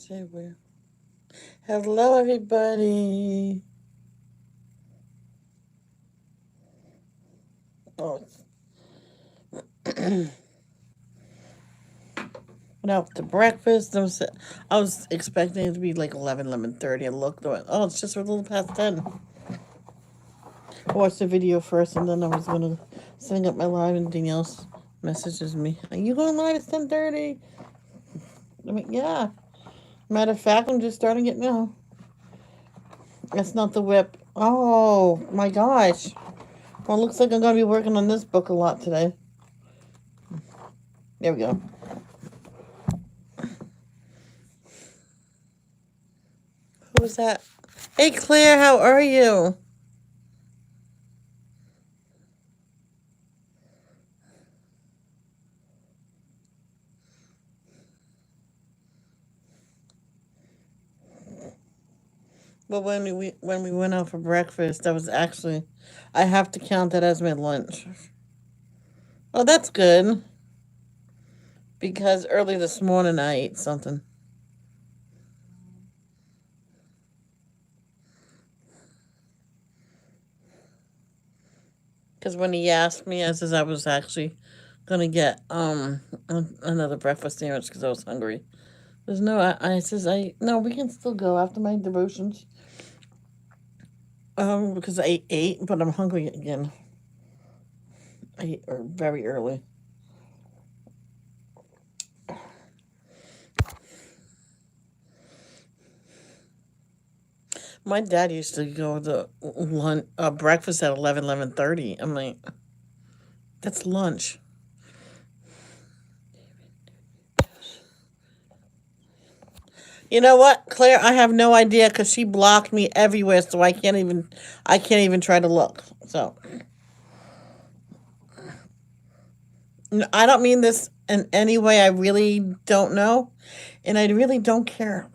Say where. Hello, everybody. Oh, went out to breakfast. I was expecting it to be like 11:30. I looked, oh, it's just a little past 10. I watched the video first, and then I was going to setting up my live, and Danielle messages me, "Are you going live at 10:30?" I mean, yeah. Matter of fact, I'm just starting it now. That's not the whip. Oh, my gosh. Well, it looks like I'm going to be working on this book a lot today. There we go. Who was that? Hey, Claire, how are you? But when we went out for breakfast, that was actually, I have to count that as my lunch. Oh, that's good because early this morning I ate something. Because when he asked me, I says I was actually gonna get another breakfast sandwich because I was hungry. There's no, I says I no, we can still go after my devotions. Because I ate, but I'm hungry again. I ate very early. My dad used to go to lunch, breakfast at 11:30. I'm like, that's lunch. You know what, Claire? I have no idea because she blocked me everywhere, so I can't even try to look. So I don't mean this in any way. I really don't know, and I really don't care.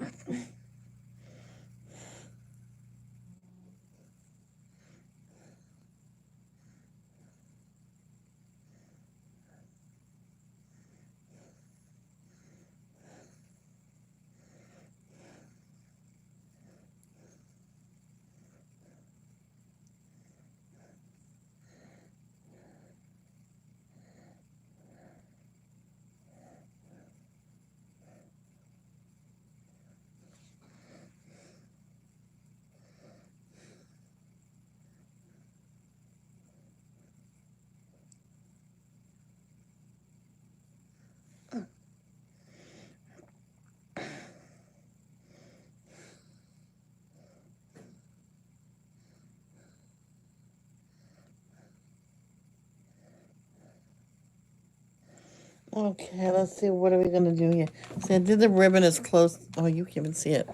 Okay, let's see. What are we gonna do here? See, I did the ribbon as close. Oh, you can't even see it.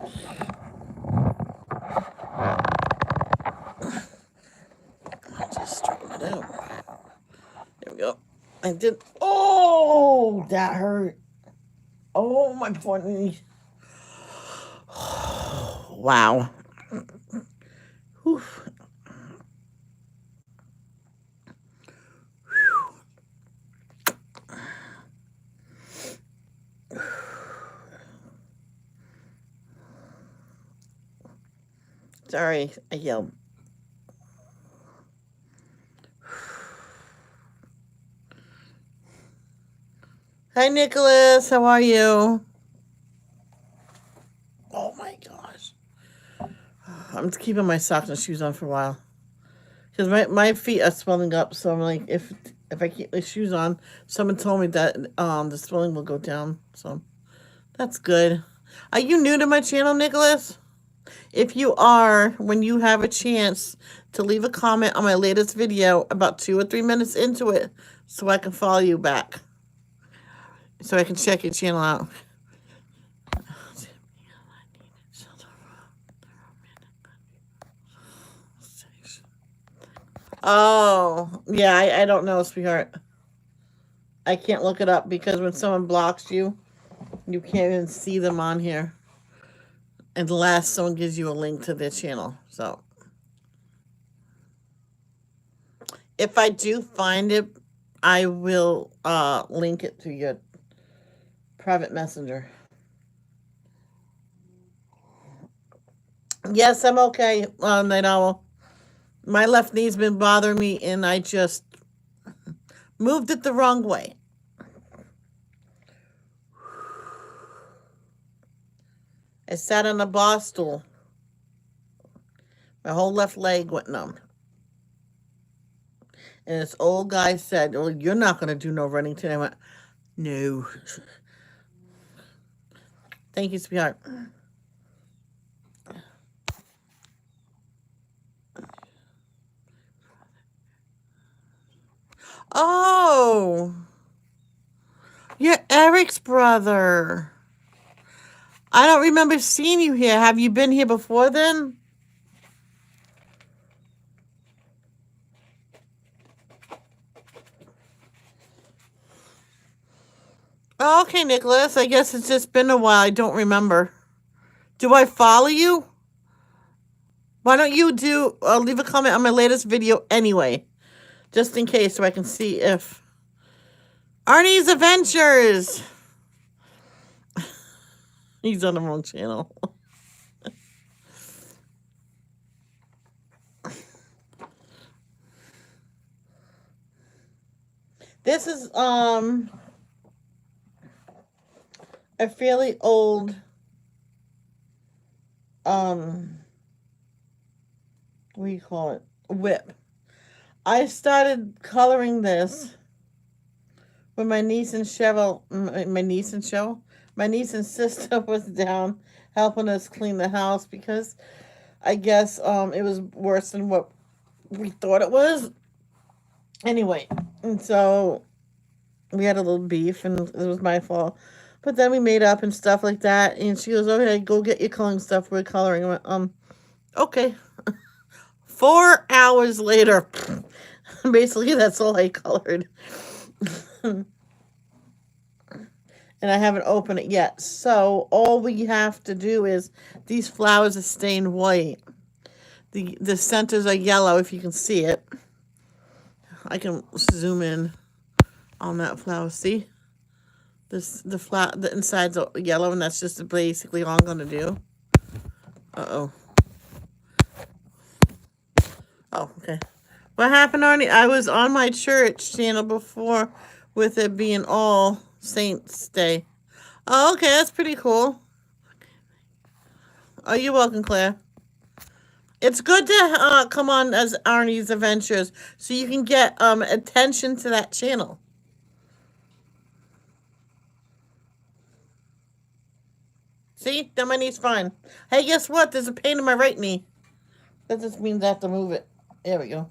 I'll just straighten it out. There we go. I did. Oh, that hurt. Oh, my poor knee. Wow. Whew. Sorry, I yelled. Hi, Nicholas. How are you? Oh my gosh. I'm keeping my socks and shoes on for a while because my feet are swelling up. So I'm like, if I keep my shoes on, someone told me that the swelling will go down. So that's good. Are you new to my channel, Nicholas? If you are, when you have a chance to leave a comment on my latest video about 2 or 3 minutes into it, so I can follow you back, so I can check your channel out. Oh, yeah, I don't know, sweetheart. I can't look it up because when someone blocks you, you can't even see them on here unless someone gives you a link to their channel. So if I do find it, I will link it to your private messenger. Yes, I'm okay, Night Owl. My left knee's been bothering me, and I just moved it the wrong way. I sat on a bar stool. My whole left leg went numb. And this old guy said, "Well, you're not going to do no running today." I went, "No." Thank you, sweetheart. Oh, you're Eric's brother. I don't remember seeing you here. Have you been here before then? Oh, okay, Nicholas. I guess it's just been a while. I don't remember. Do I follow you? Why don't you leave a comment on my latest video anyway? Just in case, so I can see if. Arnie's Adventures! He's on the wrong channel. This is a fairly old um what do you call it? WIP. I started coloring this when my niece and Cheryl my niece and Cheryl? My niece and sister was down helping us clean the house because I guess it was worse than what we thought it was. Anyway, and so we had a little beef and it was my fault. But then we made up and stuff like that. And she goes, "Okay, go get your coloring stuff. We're coloring." I went, okay. 4 hours later, basically, that's all I colored. And I haven't opened it yet. So all we have to do is these flowers are stained white. The centers are yellow, if you can see it. I can zoom in on that flower. See? The inside's yellow, and that's just basically all I'm gonna do. Uh-oh. Oh, okay. What happened, Arnie? I was on my church channel before with it being All Saints Day. Oh, okay, that's pretty cool. Oh, you're welcome, Claire. It's good to come on as Arnie's Adventures so you can get attention to that channel. See? Then my knee's fine. Hey, guess what? There's a pain in my right knee. That just means I have to move it. There we go.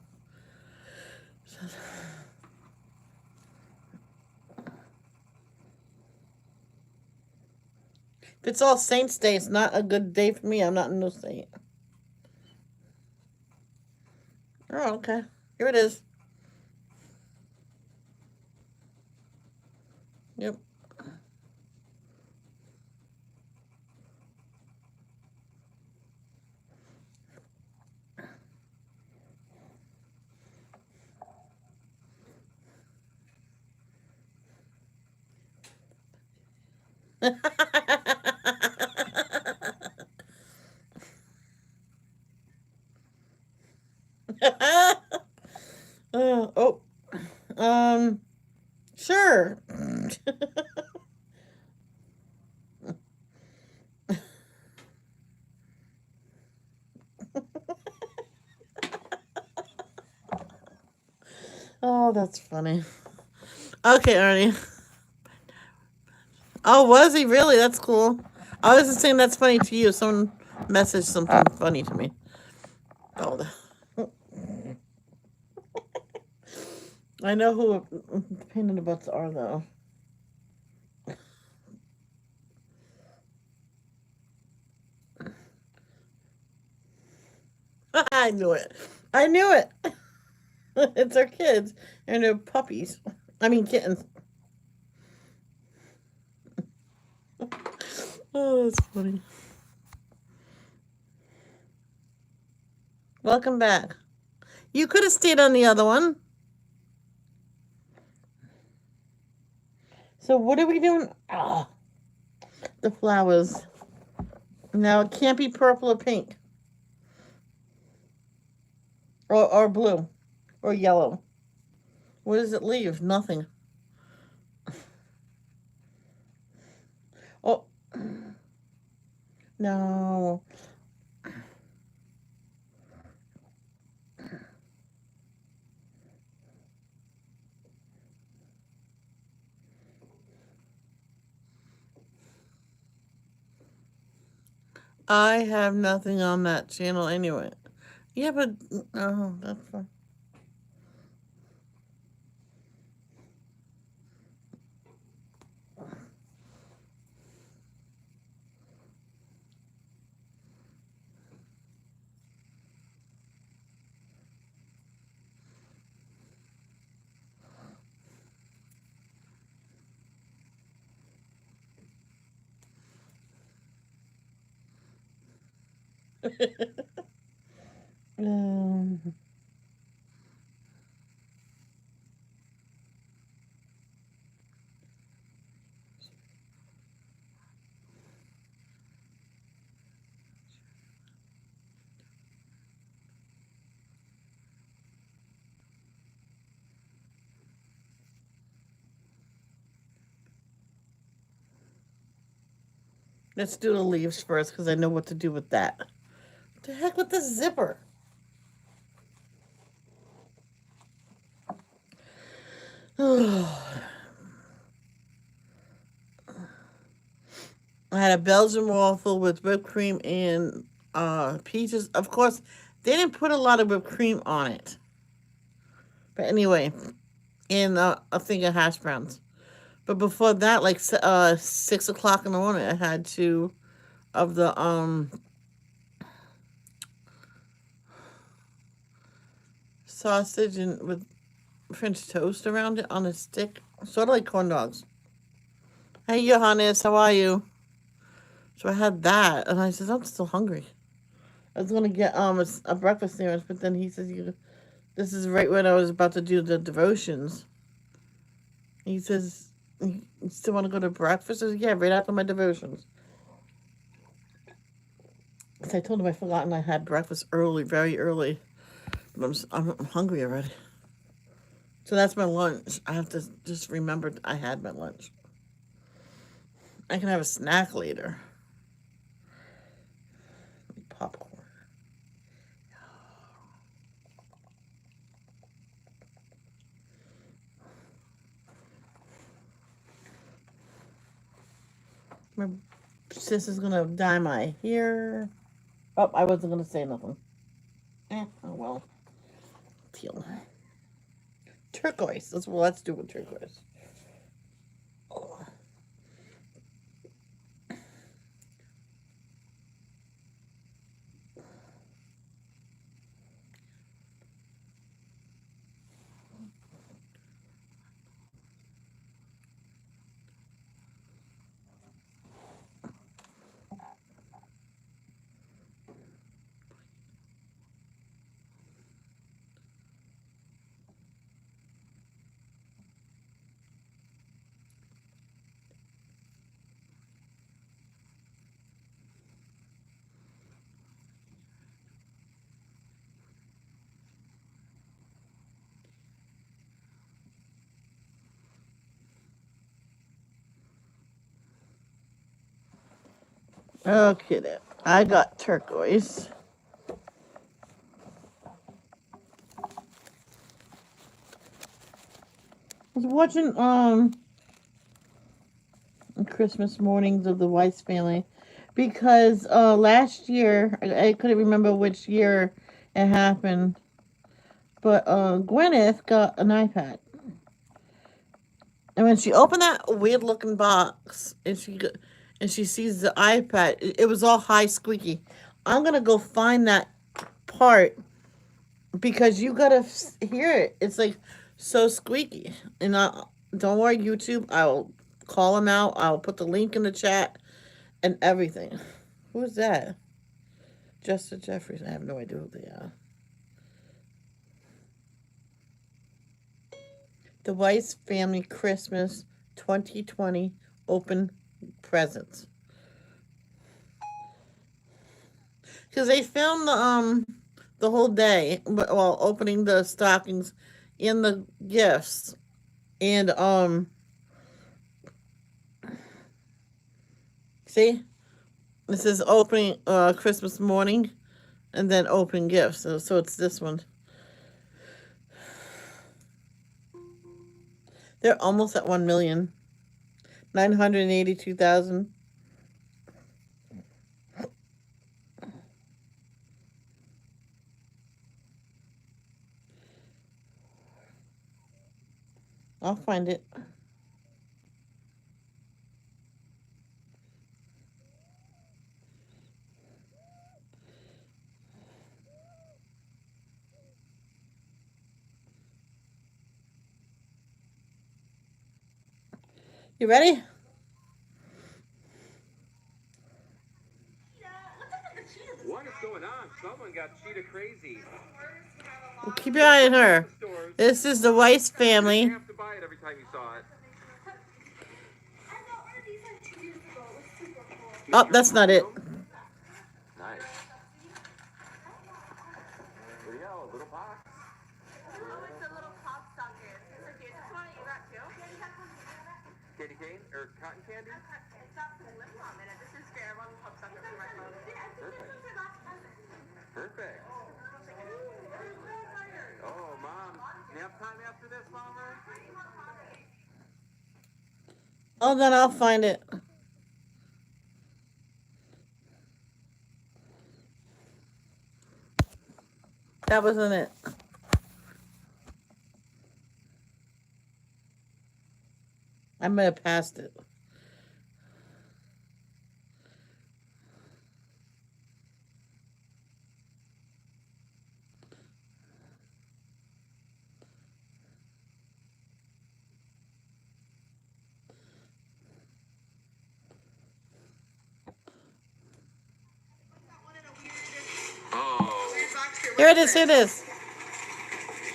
If it's All Saints Day, it's not a good day for me. I'm not a no saint. Oh, okay. Here it is. Yep. Oh, sure. Oh, that's funny. Okay, Ernie. Oh, was he really? That's cool. I was just saying that's funny to you. Someone messaged something funny to me. Oh, I know who the pain in the butts are, though. I knew it. I knew it. It's our kids and their puppies. I mean, kittens. Oh, that's funny. Welcome back. You could have stayed on the other one. So what are we doing? Ah, the flowers. Now it can't be purple or pink. or blue, or yellow. What does it leave? Nothing. Oh no. I have nothing on that channel anyway. Yeah, but oh, that's fine. um, let's do the leaves first because I know what to do with that. What the heck with this zipper? I had a Belgian waffle with whipped cream and peaches. Of course, they didn't put a lot of whipped cream on it. But anyway, and a thing of hash browns. But before that, like 6 o'clock in the morning, I had two of the sausage and with French toast around it on a stick, sort of like corn dogs. Hey, Johannes, how are you? So I had that, and I said I'm still hungry. I was gonna get a breakfast sandwich, but then he says you. This is right when I was about to do the devotions. He says you still want to go to breakfast? I said, yeah, right after my devotions. So I told him I forgotten I had breakfast early, very early. But I'm hungry already. So that's my lunch. I have to just remember I had my lunch. I can have a snack later. Popcorn. My sis is gonna dye my hair. Oh, I wasn't gonna say nothing. Oh well. Teal. Turquoise. Let's do with turquoise. Oh. Okay then. I got turquoise. I was watching Christmas mornings of the Weiss family because last year I couldn't remember which year it happened, but Gwyneth got an iPad, and when she opened that weird looking box and she sees the iPad, it was all high squeaky. I'm gonna go find that part because you gotta hear it. It's like so squeaky, and don't worry, YouTube. I'll call them out. I'll put the link in the chat and everything. Who's that? Justin Jeffries. I have no idea who they are. The Weiss Family Christmas 2020 Open Presents. Because they filmed the the whole day, well, opening the stockings in the gifts. And see, this is opening Christmas morning, and then open gifts. So it's this one. They're almost at 1,982,000. I'll find it. You ready? What is going on? Someone got cheetah crazy. Well, keep your eye on her. This is the Weiss family. You have to buy it every time you saw it. Oh, that's not it. Nice. There you go, little box. Oh, it's a little pop socket. It's okay. This one you got too? Candy cane or cotton candy? It's got some lip balm in it. This is fair. One pop socket for my phone. Perfect. Perfect. Oh, Mom. Nap time after this, Mama? Oh, then I'll find it. That wasn't it. I might have passed it. Oh. Here it is. Here it is. It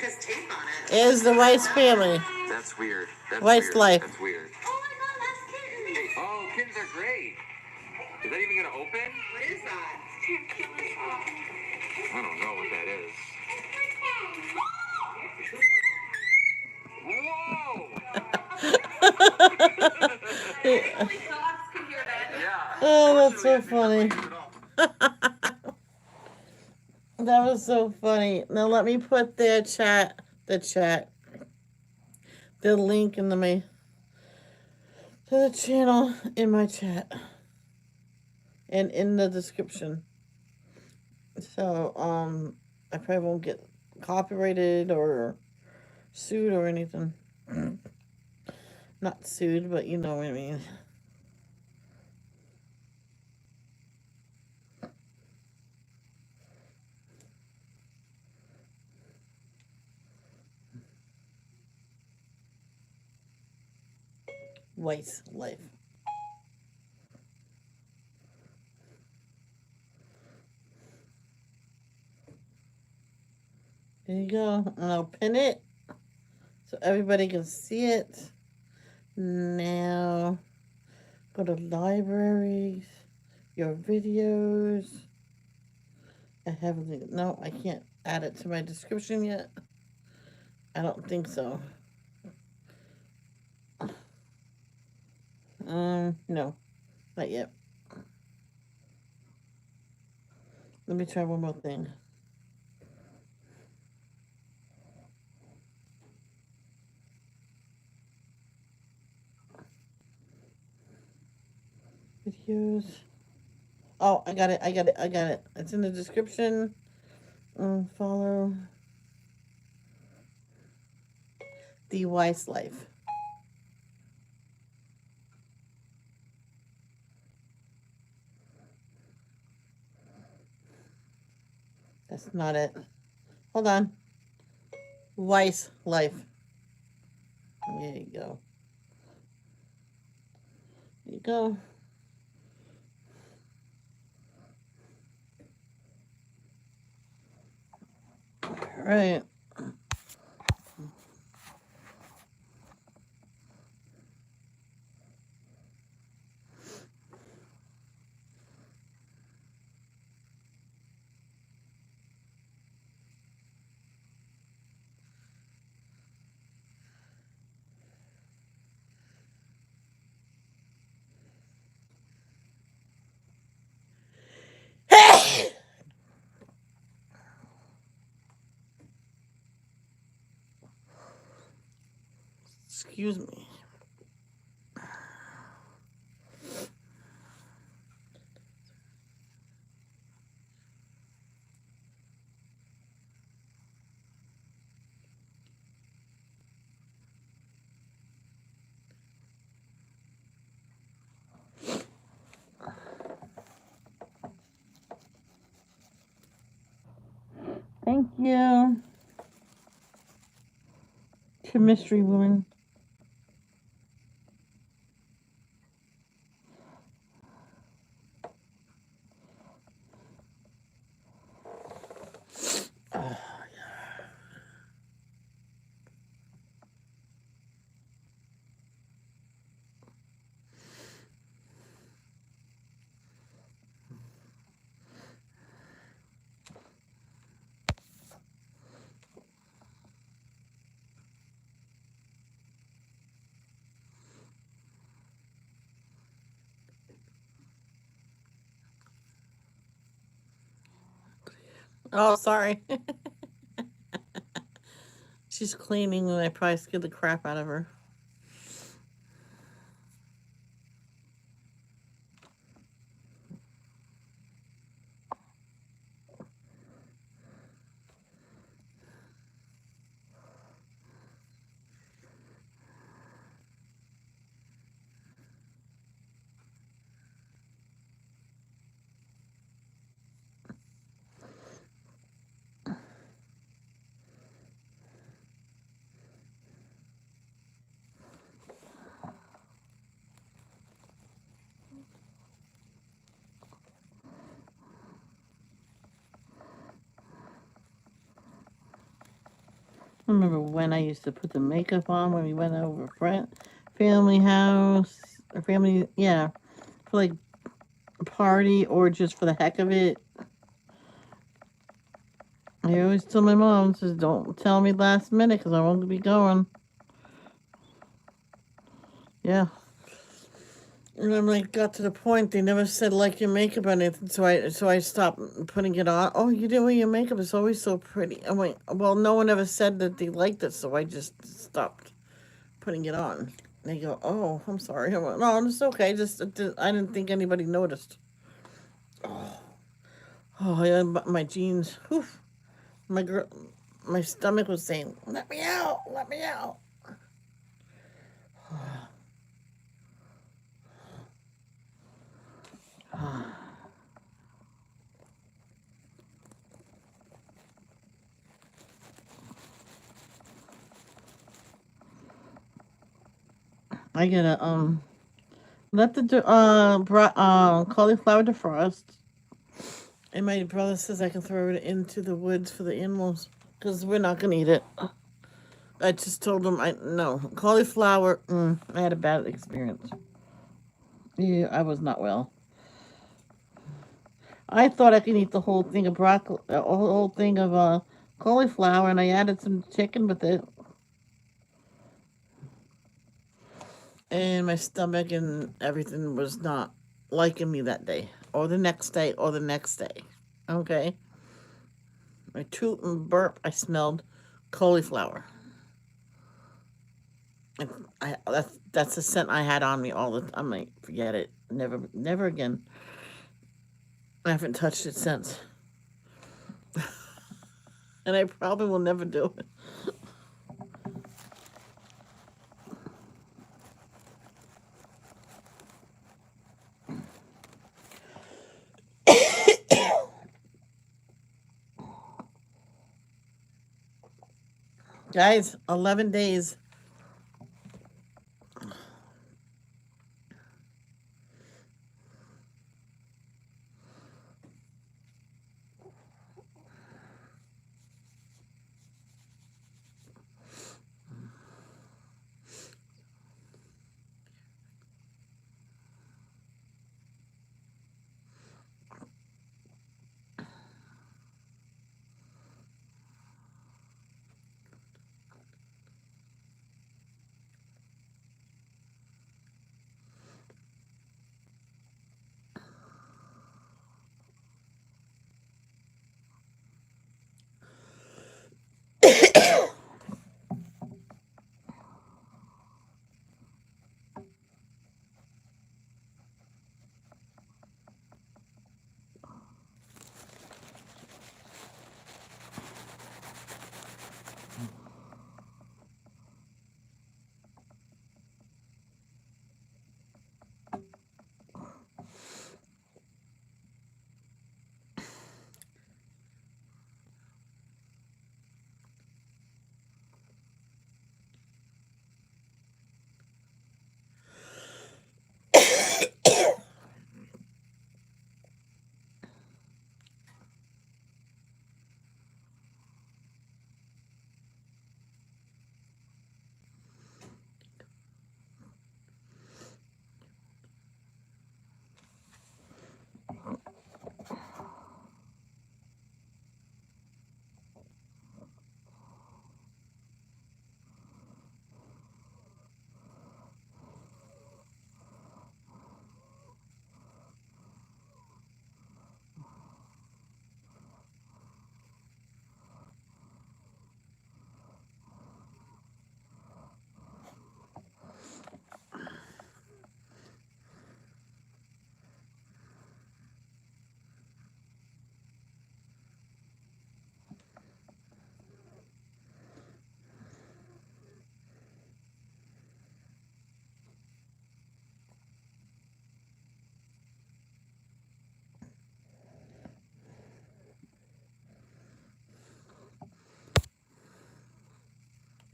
has tape on it. It is the Weiss family. That's weird. That's Weiss weird. life. That's weird. Oh my god, that's kittens. Oh, kittens are great. Is that even going to open? What is that? I don't know what that is. Whoa! Only dogs can hear that. Yeah. Oh, that's so funny. That was so funny. Now let me put the link in to the channel in my chat and in the description. So I probably won't get copyrighted or sued or anything. Not sued, but you know what I mean. Weiss life. There you go. And I'll pin it so everybody can see it. Now, go to libraries, your videos. I haven't, no, I can't add it to my description yet. I don't think so. No, not yet. Let me try one more thing. Videos. Oh, I got it. It's in the description. Follow the Weiss life. That's not it. Hold on. Weiss life. There you go. There you go. All right. excuse me. Thank you. Chemistry woman. Oh, sorry. She's cleaning and I probably scared the crap out of her. I remember when I used to put the makeup on when we went over a friend, family house, or family, yeah, for like a party or just for the heck of it. I always tell my mom, says, don't tell me last minute because I won't be going. Yeah. And I'm like, got to the point, they never said like your makeup or anything, so I stopped putting it on. Oh, you did your makeup, it's always so pretty. I'm like, well, no one ever said that they liked it, so I just stopped putting it on. They go, oh, I'm sorry. I'm like, no, it's okay. Just I didn't think anybody noticed. Oh, yeah, my jeans. Whew, my girl, my stomach was saying, "Let me out, let me out." I gotta let the cauliflower defrost. And my brother says I can throw it into the woods for the animals because we're not gonna eat it. I just told him I no cauliflower. I had a bad experience. Yeah, I was not well. I thought I could eat the whole thing of broccoli, whole thing of cauliflower, and I added some chicken with it. And my stomach and everything was not liking me that day, or the next day, or the next day. Okay, I toot and burp. I smelled cauliflower. And that's the scent I had on me all the time. I'm like, forget it, never again. I haven't touched it since, and I probably will never do it. Guys, 11 days.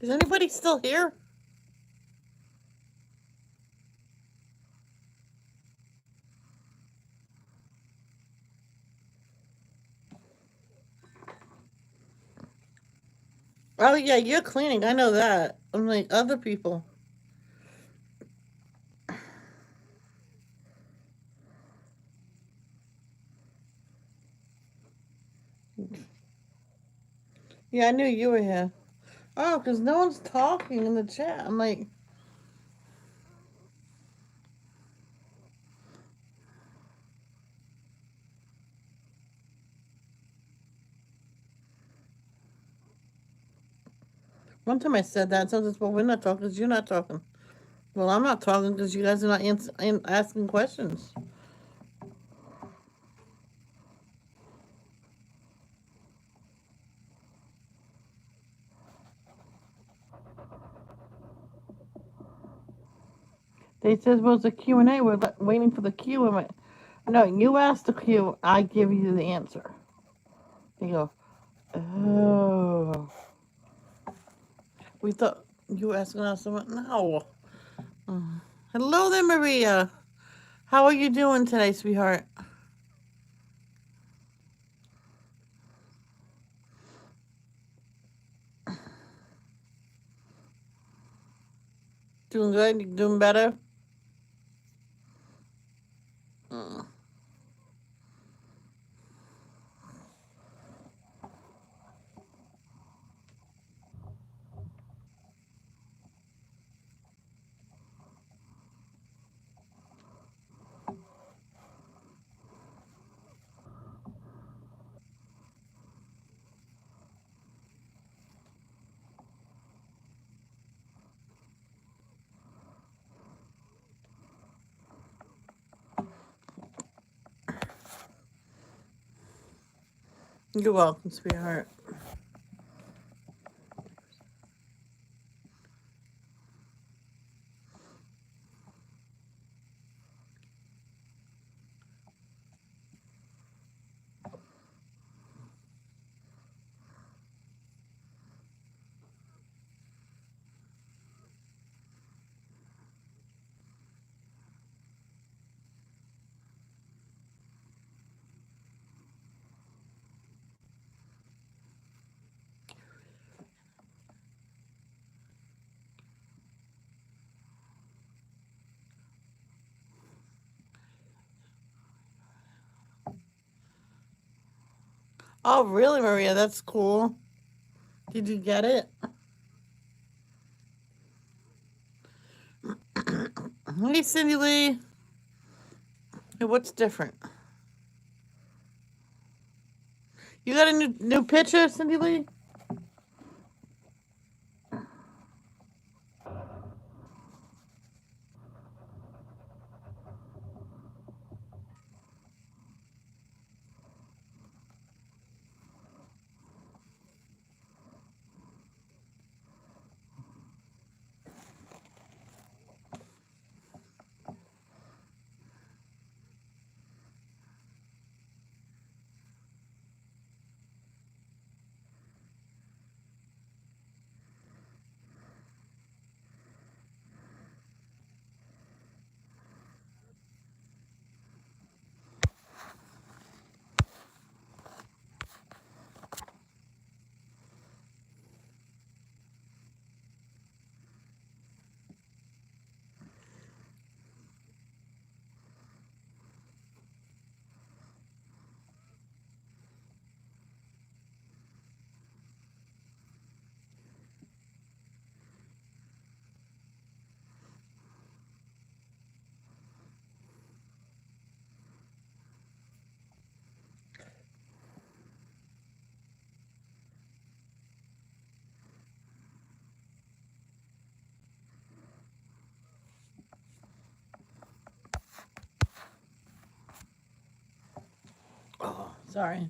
Is anybody still here? Oh yeah, you're cleaning. I know that. I'm like other people. Yeah, I knew you were here. Oh, because no one's talking in the chat. I'm like, one time I said that. Someone says, well, we're not talking because you're not talking. Well, I'm not talking because you guys are not asking questions. They says, well, it's a Q&A. We're waiting for the Q. I'm like, no, you ask the Q. I give you the answer. They go, oh. We thought you were asking us. I went, no. Hello there, Maria. How are you doing today, sweetheart? Doing good? You doing better? Mm. You're welcome, sweetheart. Oh, really, Maria? That's cool. Did you get it? Hey, Cindy Lee. Hey, what's different? You got a new picture, Cindy Lee? Oh, sorry.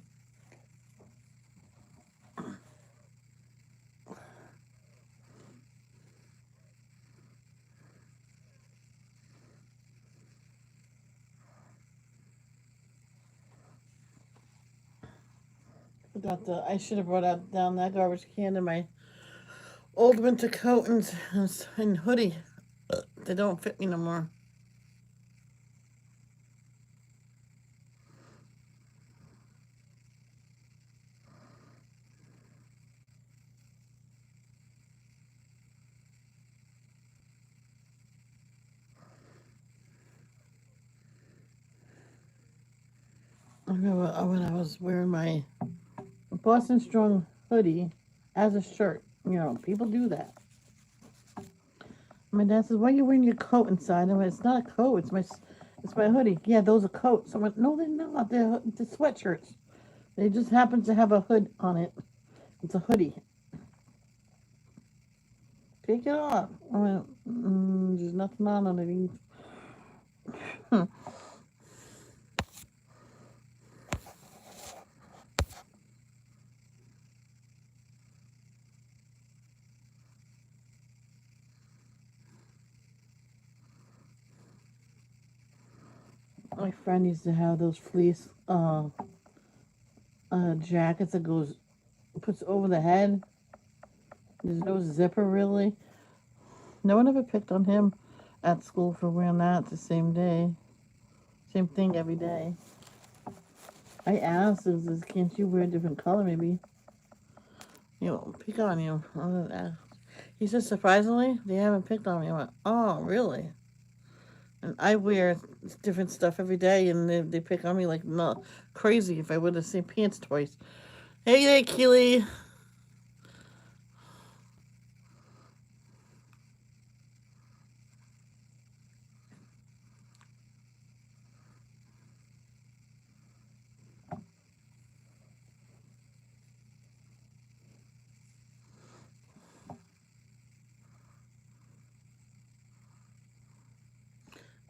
I should have brought out down that garbage can in my old winter coat and hoodie. They don't fit me no more. I remember when I was wearing my Boston Strong hoodie as a shirt. You know, people do that. My dad says, "Why are you wearing your coat inside?" I went, "It's not a coat. It's my hoodie." "Yeah, those are coats." I went, "No, they're not. They're sweatshirts. They just happen to have a hood on it. It's a hoodie. Take it off." I went, "There's nothing on underneath." My friend used to have those fleece jackets that puts over the head. There's no zipper really. No one ever picked on him at school for wearing that the same day. Same thing every day. I asked, "Can't you wear a different color maybe? You know, pick on you." He said, "Surprisingly, they haven't picked on me." I went, "Oh, really?" And I wear different stuff every day, and they pick on me like no crazy if I wear the same pants twice. Hey there, Keely.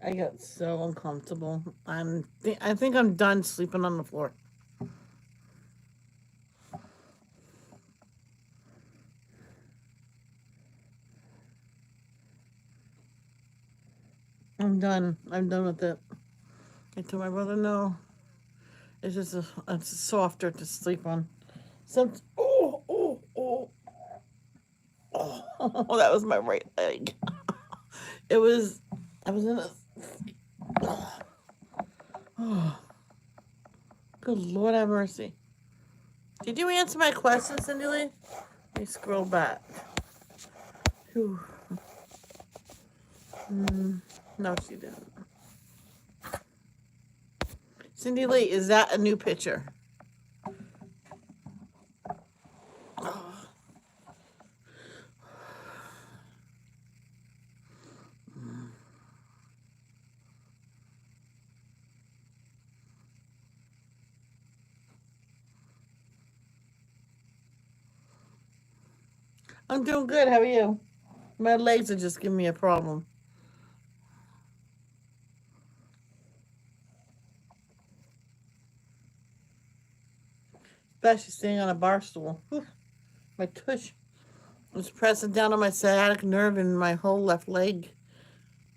I got so uncomfortable. I think I'm done sleeping on the floor. I'm done. I'm done with it. I told my brother no. It's softer to sleep on. Some oh, that was my right leg. It was. I was in a. Oh, good Lord have mercy. Did you answer my question, Cindy Lee? Let me scroll back. Whew. No, she didn't. Cindy Lee, is that a new picture? I'm doing good. How are you? My legs are just giving me a problem. Especially staying on a bar stool. Whew. My tush was pressing down on my sciatic nerve, and my whole left leg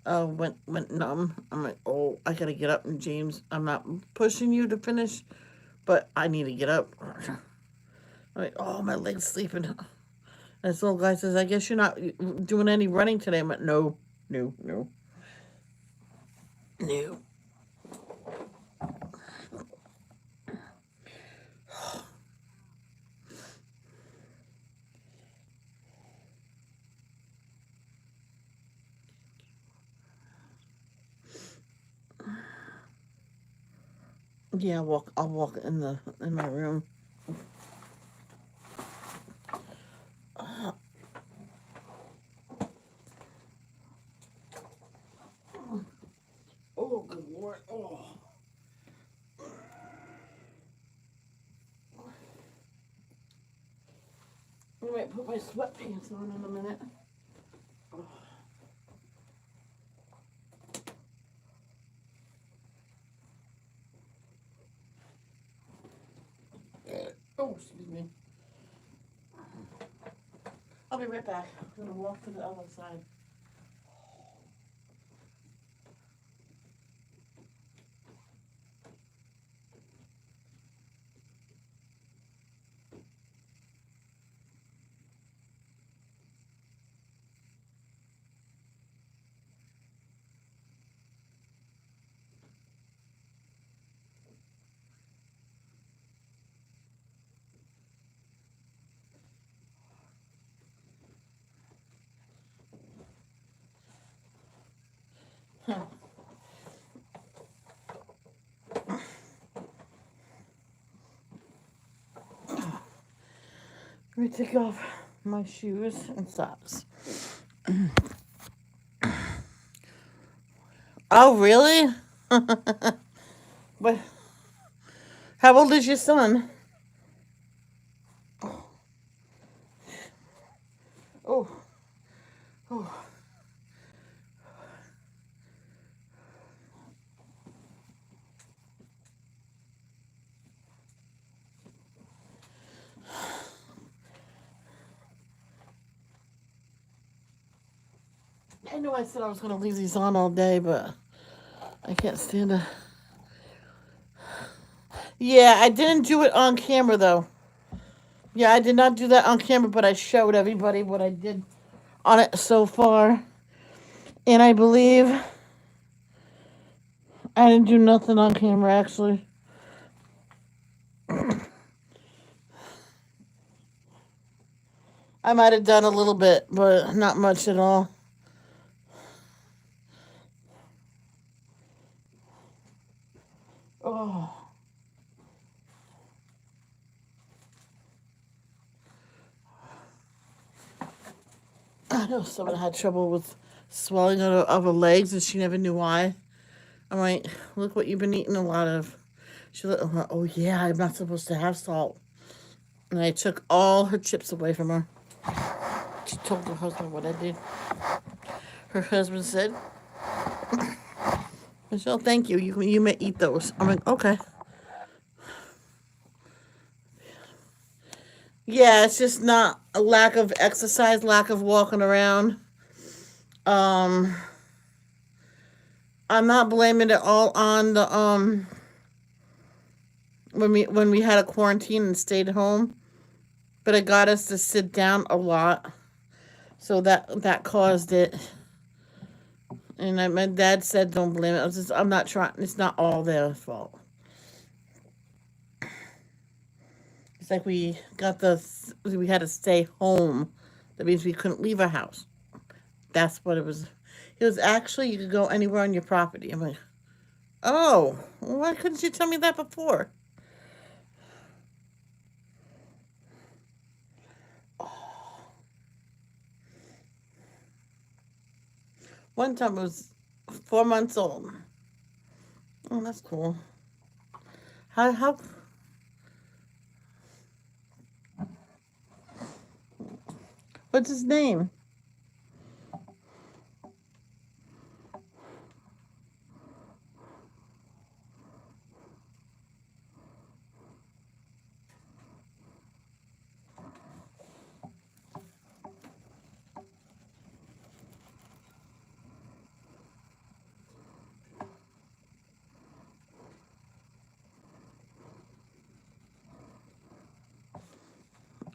went numb. I'm like, oh, I gotta get up. And James, I'm not pushing you to finish, but I need to get up. I'm like, oh, my leg's sleeping. And this little guy says, "I guess you're not doing any running today." I'm like, no, no, no, no. Yeah, I'll walk in my room. Oh, good Lord. Oh. I might put my sweatpants on in a minute. Oh, oh, excuse me. I'll be right back. I'm gonna walk to the other side. Let me take off my shoes and socks. Oh, really? But how old is your son? Oh, oh. I know I said I was going to leave these on all day, but I can't stand it. Yeah, I didn't do it on camera, though. Yeah, I did not do that on camera, but I showed everybody what I did on it so far. And I believe I didn't do nothing on camera, actually. I might have done a little bit, but not much at all. Oh, I know someone had trouble with swelling of her legs, and she never knew why. I'm like, look what you've been eating a lot of. She looked, oh yeah, I'm not supposed to have salt. And I took all her chips away from her. She told her husband what I did. Her husband said, Michelle, thank you. You may eat those. I'm like, okay. Yeah, it's just not a lack of exercise, lack of walking around. Um, I'm not blaming it all on the when we had a quarantine and stayed home, but it got us to sit down a lot, so that caused it. And my dad said, "Don't blame it." I'm not trying. It's not all their fault. It's like we had to stay home. That means we couldn't leave our house. That's what it was. It was actually you could go anywhere on your property. I'm like, oh, why couldn't you tell me that before? One time it was 4 months old. Oh, that's cool. How? What's his name?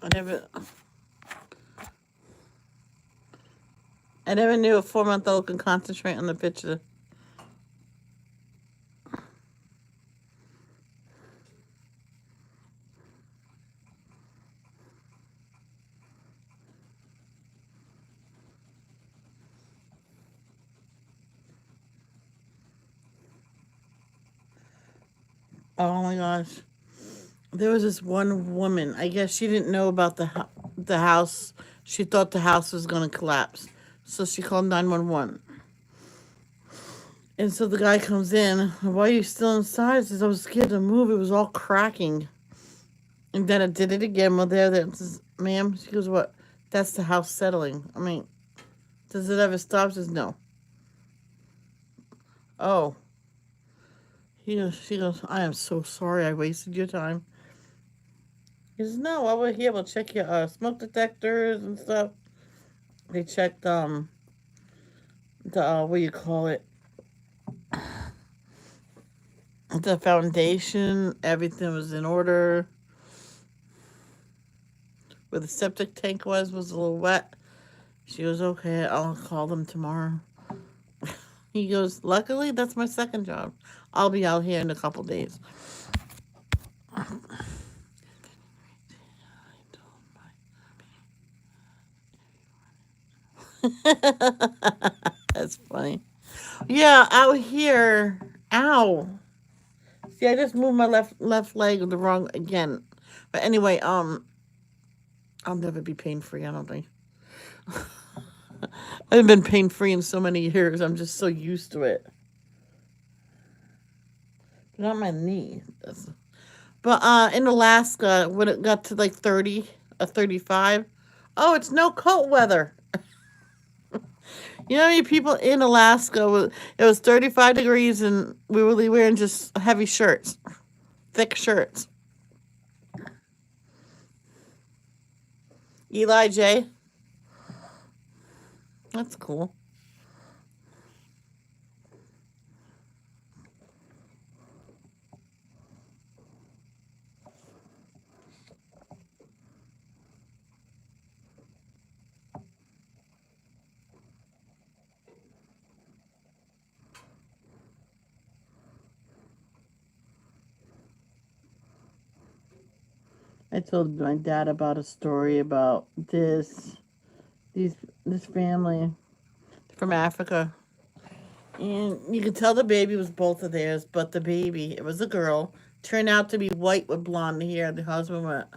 I never. I never knew a 4 month old could concentrate on the picture. Oh my gosh. There was this one woman. I guess she didn't know about the house. She thought the house was going to collapse. So she called 911. And so the guy comes in. Why are you still inside? He says, I was scared to move. It was all cracking. And then I did it again. Well, there says, ma'am. She goes, what? That's the house settling. I mean, does it ever stop? She says, no. Oh. She goes, I am so sorry I wasted your time. He says, no, while we're here, we'll check your smoke detectors and stuff. They checked the what do you call it? The foundation, everything was in order. Where the septic tank was a little wet. She goes, okay, I'll call them tomorrow. He goes, luckily, that's my second job. I'll be out here in a couple days. That's funny. Yeah, out here. Ow. See, I just moved my left leg the wrong again. But anyway, I'll never be pain free. I don't think. I haven't been pain free in so many years. I'm just so used to it. Not my knee. But in Alaska, when it got to like 30, 35, oh, it's no coat weather. You know how many people in Alaska? It was 35 degrees, and we were wearing just heavy shirts, thick shirts. Eli J, that's cool. I told my dad about a story about these this family from Africa, and you could tell the baby was both of theirs, but the baby, it was a girl, turned out to be white with blonde hair. The husband went,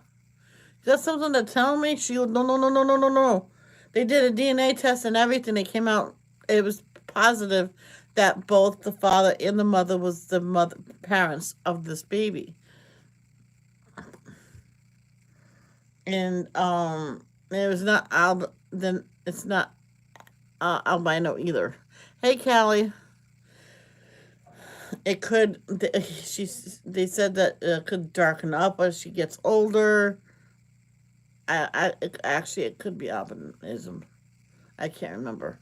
"That's something to tell me?" She goes, "No, no, no, no, no, no, no." They did a DNA test and everything. They came out. It was positive that both the father and the mother was the mother parents of this baby, and it was not then it's not albino either. Hey, Callie, it could. They said that it could darken up as she gets older. Actually, it could be albinism. I can't remember.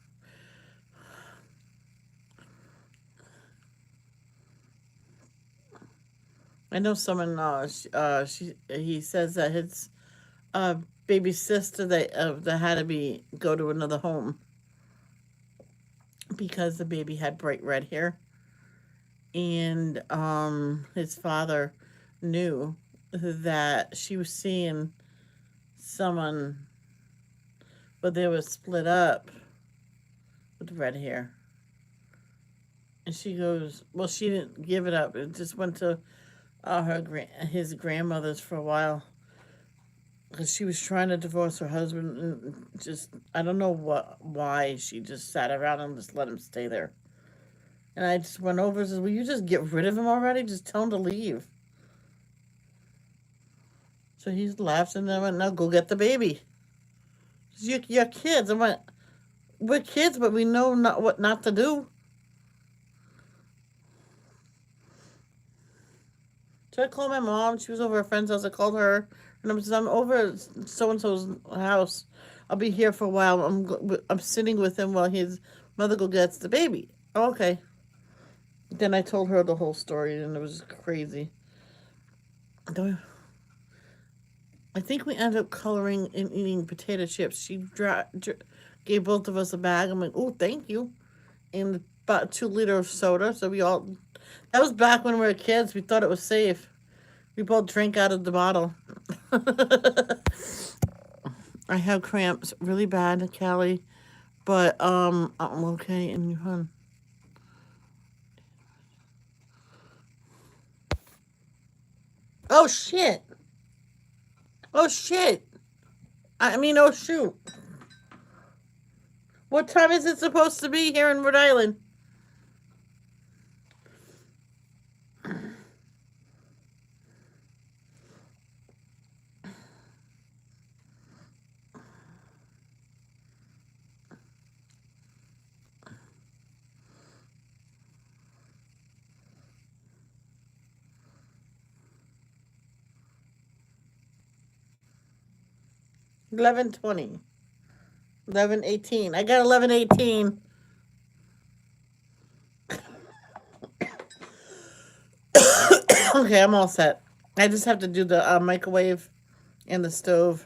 I know someone. He says that his uh baby sister that had to be go to another home because the baby had bright red hair, and his father knew that she was seeing someone, but they were split up with red hair. And she goes, well, she didn't give it up. It just went to his grandmother's for a while because she was trying to divorce her husband. And just I don't know why she just sat around and just let him stay there. And I just went over and said, "Will you just get rid of him already? Just tell him to leave." So he laughed, and then I went, "Now go get the baby. You're kids." I went, "We're kids, but we know not what not to do." So I called my mom. She was over at a friend's house. I called her, and I'm over at so and so's house. I'll be here for a while. I'm sitting with him while his mother go gets the baby. Oh, okay. Then I told her the whole story, and it was crazy. I think we ended up coloring and eating potato chips. She gave both of us a bag. I'm like, "Oh, thank you," and about 2 liter of soda. So we all. That was back when we were kids. We thought it was safe. We both drank out of the bottle. I have cramps really bad, Callie, but I'm okay. And you, hon. Oh shit! Oh shit! I mean, oh shoot! What time is it supposed to be here in Rhode Island? 11:20. 11:18. I got 11:18. Okay, I'm all set. I just have to do the microwave and the stove.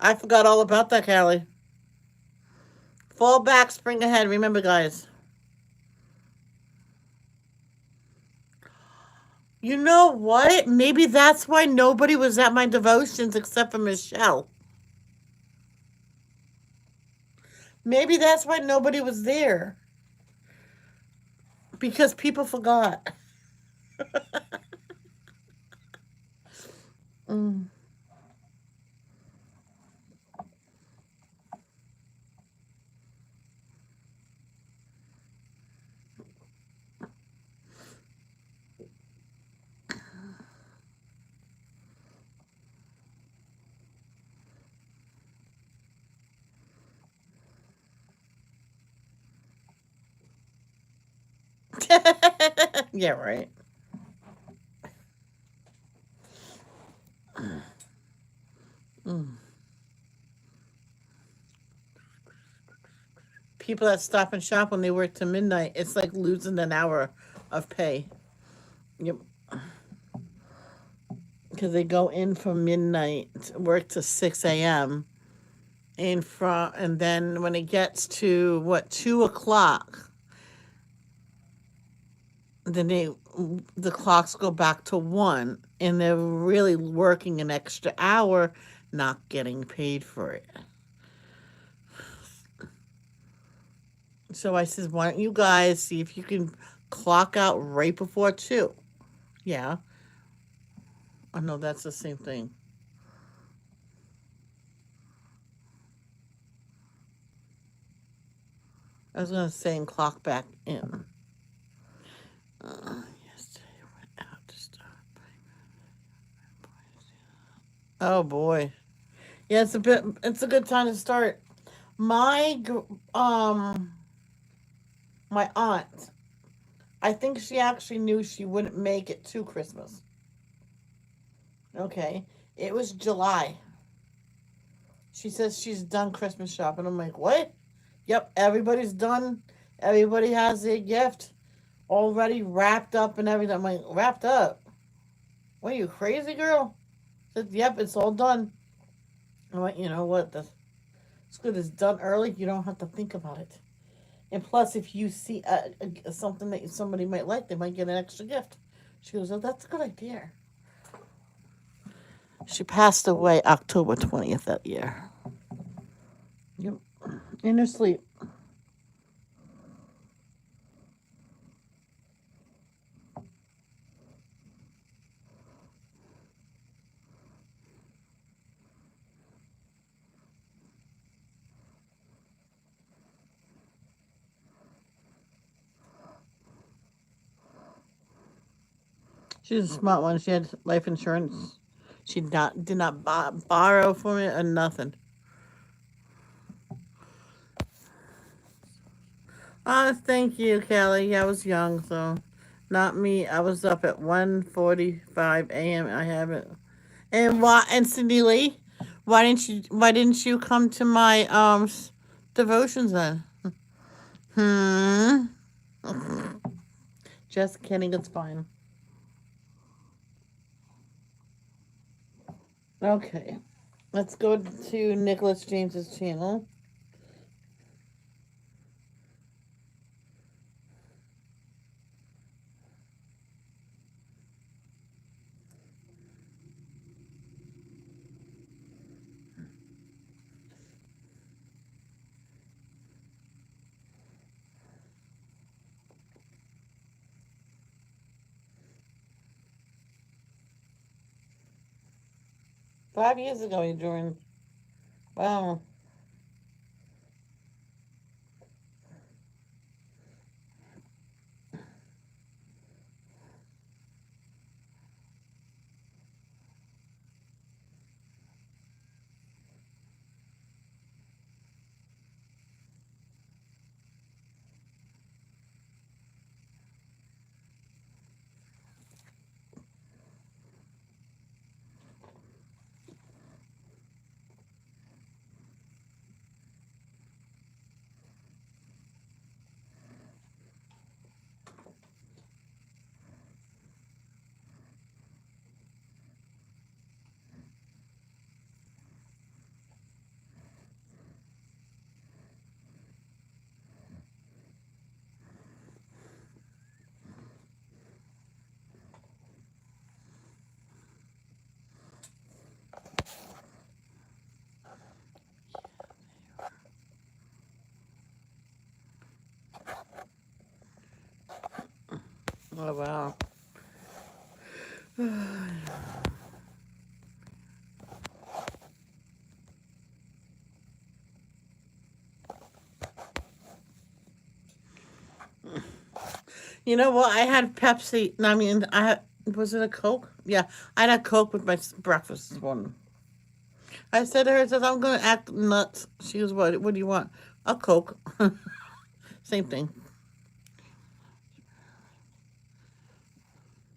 I forgot all about that, Callie. Fall back, spring ahead. Remember, guys. You know what? Maybe that's why nobody was at my devotions except for Michelle. Maybe that's why nobody was there. Because people forgot. Mm. Yeah, right. Mm. People that stop and shop when they work to midnight, it's like losing an hour of pay. Yep. Because they go in from midnight, work to 6 a.m. And then when it gets to what 2 o'clock, then the clocks go back to 1, and they're really working an extra hour, not getting paid for it. So I says, why don't you guys see if you can clock out right before 2? Yeah, I know that's the same thing. I was gonna say and clock back in. Yesterday I went out to start. Oh boy, yeah, it's a bit. It's a good time to start. My um my aunt, I think she actually knew she wouldn't make it to Christmas. Okay, it was July. She says she's done Christmas shopping. I'm like, what? Yep, everybody's done. Everybody has their gift already wrapped up and everything. I'm like, wrapped up? What are you crazy, girl? She said, yep, it's all done. I'm like, you know what? It's good. It's done early. You don't have to think about it. And plus, if you see something that somebody might like, they might get an extra gift. She goes, oh, that's a good idea. She passed away October 20th that year. Yep. In her sleep. She's a smart one. She had life insurance. She did not borrow from it or nothing. Thank you, Kelly. Yeah, I was young, so not me. I was up at 1:45 a.m. I haven't. And why? And Cindy Lee, why didn't you come to my devotions then? Hmm. Just kidding. It's fine. Okay. Let's go to Nicholas James's channel. 5 years ago, you joined. Wow. Oh, wow. You know what? I had Pepsi. No, I mean, was it a Coke? Yeah, I had a Coke with my breakfast this morning. I said to her, I said, I'm going to act nuts. She goes, what do you want? A Coke. Same thing.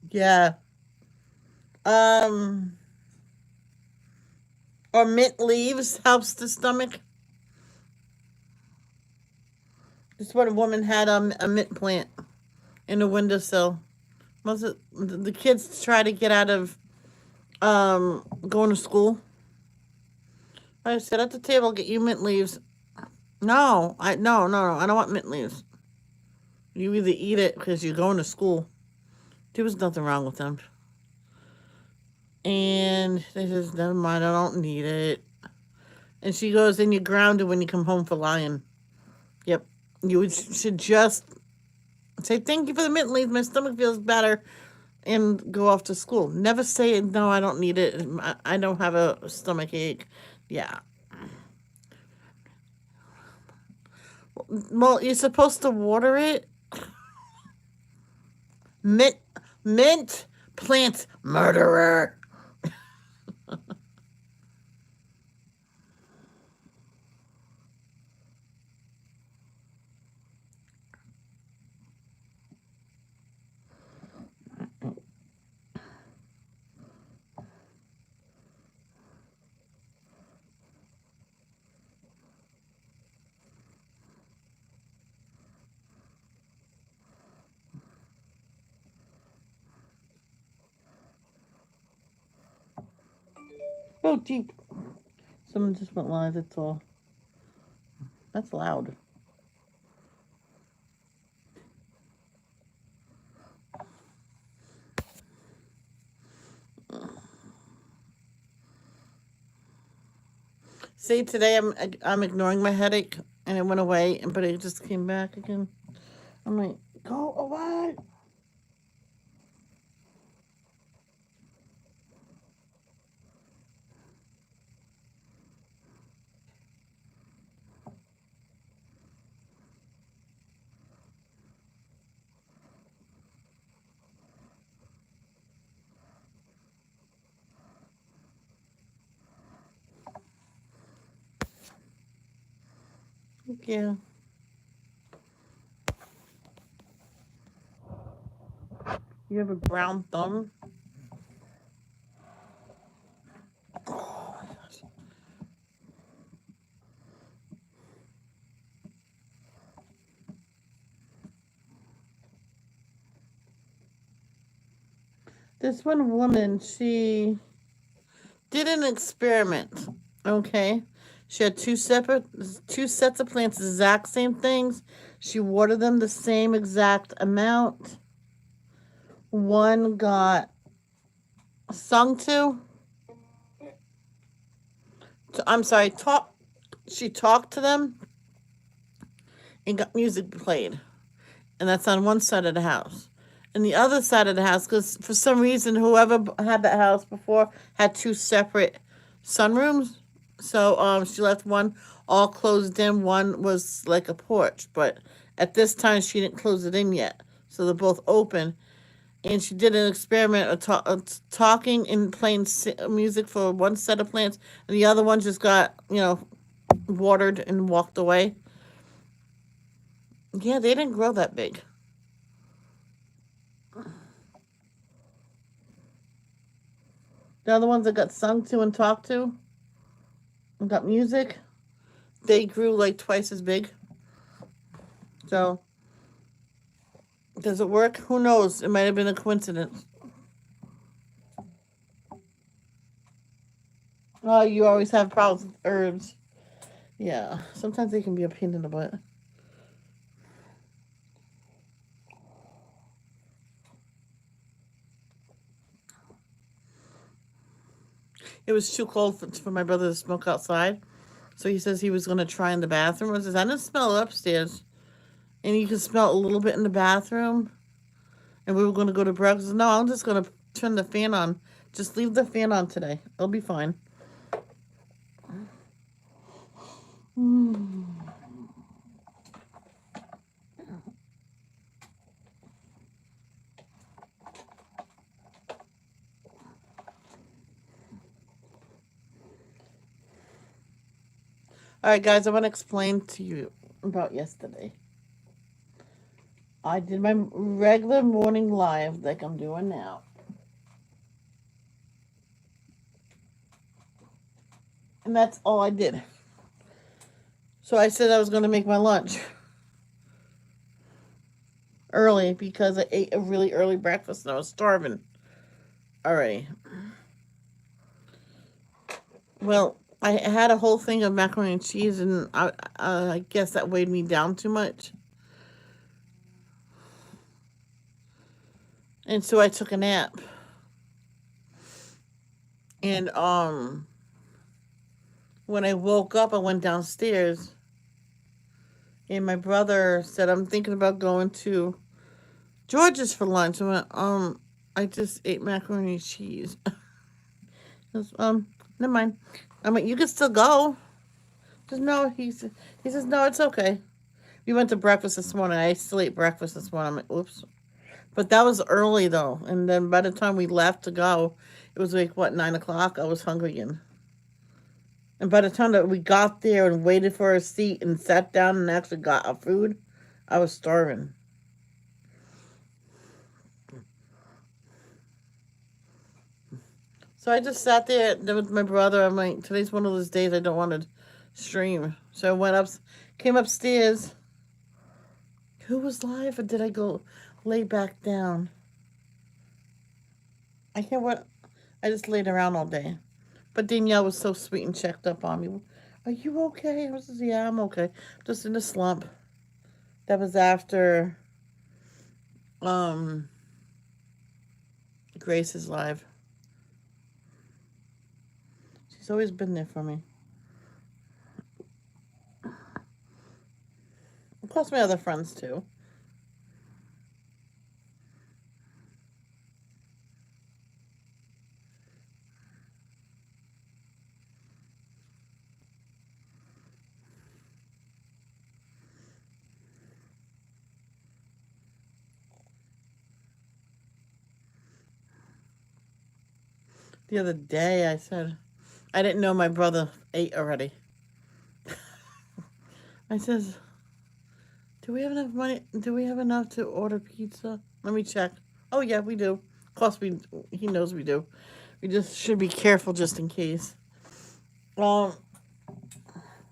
Yeah. Um, or mint leaves helps the stomach. This what a woman had a mint plant in a windowsill. Was it the kids try to get out of going to school? I said at the table, get you mint leaves. No, no, I don't want mint leaves. You either eat it because you're going to school. There was nothing wrong with them. And they says, never mind, I don't need it. And she goes, and you're grounded when you come home for lying. Yep. Should just say, thank you for the mint leaves. My stomach feels better. And go off to school. Never say, no, I don't need it. I don't have a stomach ache. Yeah. Well, you're supposed to water it. Mint, mint plant murderer. Oh, deep. Someone just went live. That's all. That's loud. See, today I'm ignoring my headache, and it went away, but it just came back again. I'm like, go away. Thank you. You have a brown thumb. Oh my gosh. This one woman, she did an experiment. Okay, she had two sets of plants, exact same things. She watered them the same exact amount. One got sung I'm sorry, talk. She talked to them and got music played, and that's on one side of the house. And the other side of the house, because for some reason, whoever had that house before had two separate sunrooms. So she left one all closed in. One was like a porch, but at this time she didn't close it in yet. So they're both open. And she did an experiment of talking and playing music for one set of plants, and the other one just got watered and walked away. Yeah, they didn't grow that big. The other ones that got sung to and talked to and got music, they grew like twice as big. So, does it work? Who knows? It might have been a coincidence. Oh, you always have problems with herbs. Yeah, sometimes they can be a pain in the butt. It was too cold for my brother to smoke outside. So he says he was going to try in the bathroom. I says, I didn't smell it upstairs. And you can smell a little bit in the bathroom. And we were going to go to breakfast. No, I'm just going to turn the fan on. Just leave the fan on today. It'll be fine. All right, guys, I want to explain to you about yesterday. I did my regular morning live like I'm doing now. And that's all I did. So I said I was going to make my lunch early because I ate a really early breakfast and I was starving already. Well, I had a whole thing of macaroni and cheese, and I guess that weighed me down too much. And so I took a nap. And when I woke up, I went downstairs, and my brother said, "I'm thinking about going to George's for lunch." I went, I just ate macaroni and cheese. He goes, never mind. I mean, you can still go. Just no, he says, no, it's okay. We went to breakfast this morning. I still ate breakfast this morning. I'm like, oops. But that was early though. And then by the time we left to go, it was like what, 9 o'clock? I was hungry again. And by the time that we got there and waited for a seat and sat down and actually got our food, I was starving. So I just sat there with my brother. I'm like, today's one of those days I don't want to stream. So I went up, came upstairs. Who was live, or did I go lay back down? I can't what. I just laid around all day. But Danielle was so sweet and checked up on me. Are you okay? I was just, yeah, I'm okay. Just in a slump. That was after um Grace's live. She's always been there for me. Of course, my other friends too. The other day, I said I didn't know my brother ate already. I says, "Do we have enough money? Do we have enough to order pizza? Let me check." Oh yeah, we do. Of course, he knows we do. We just should be careful just in case. Um,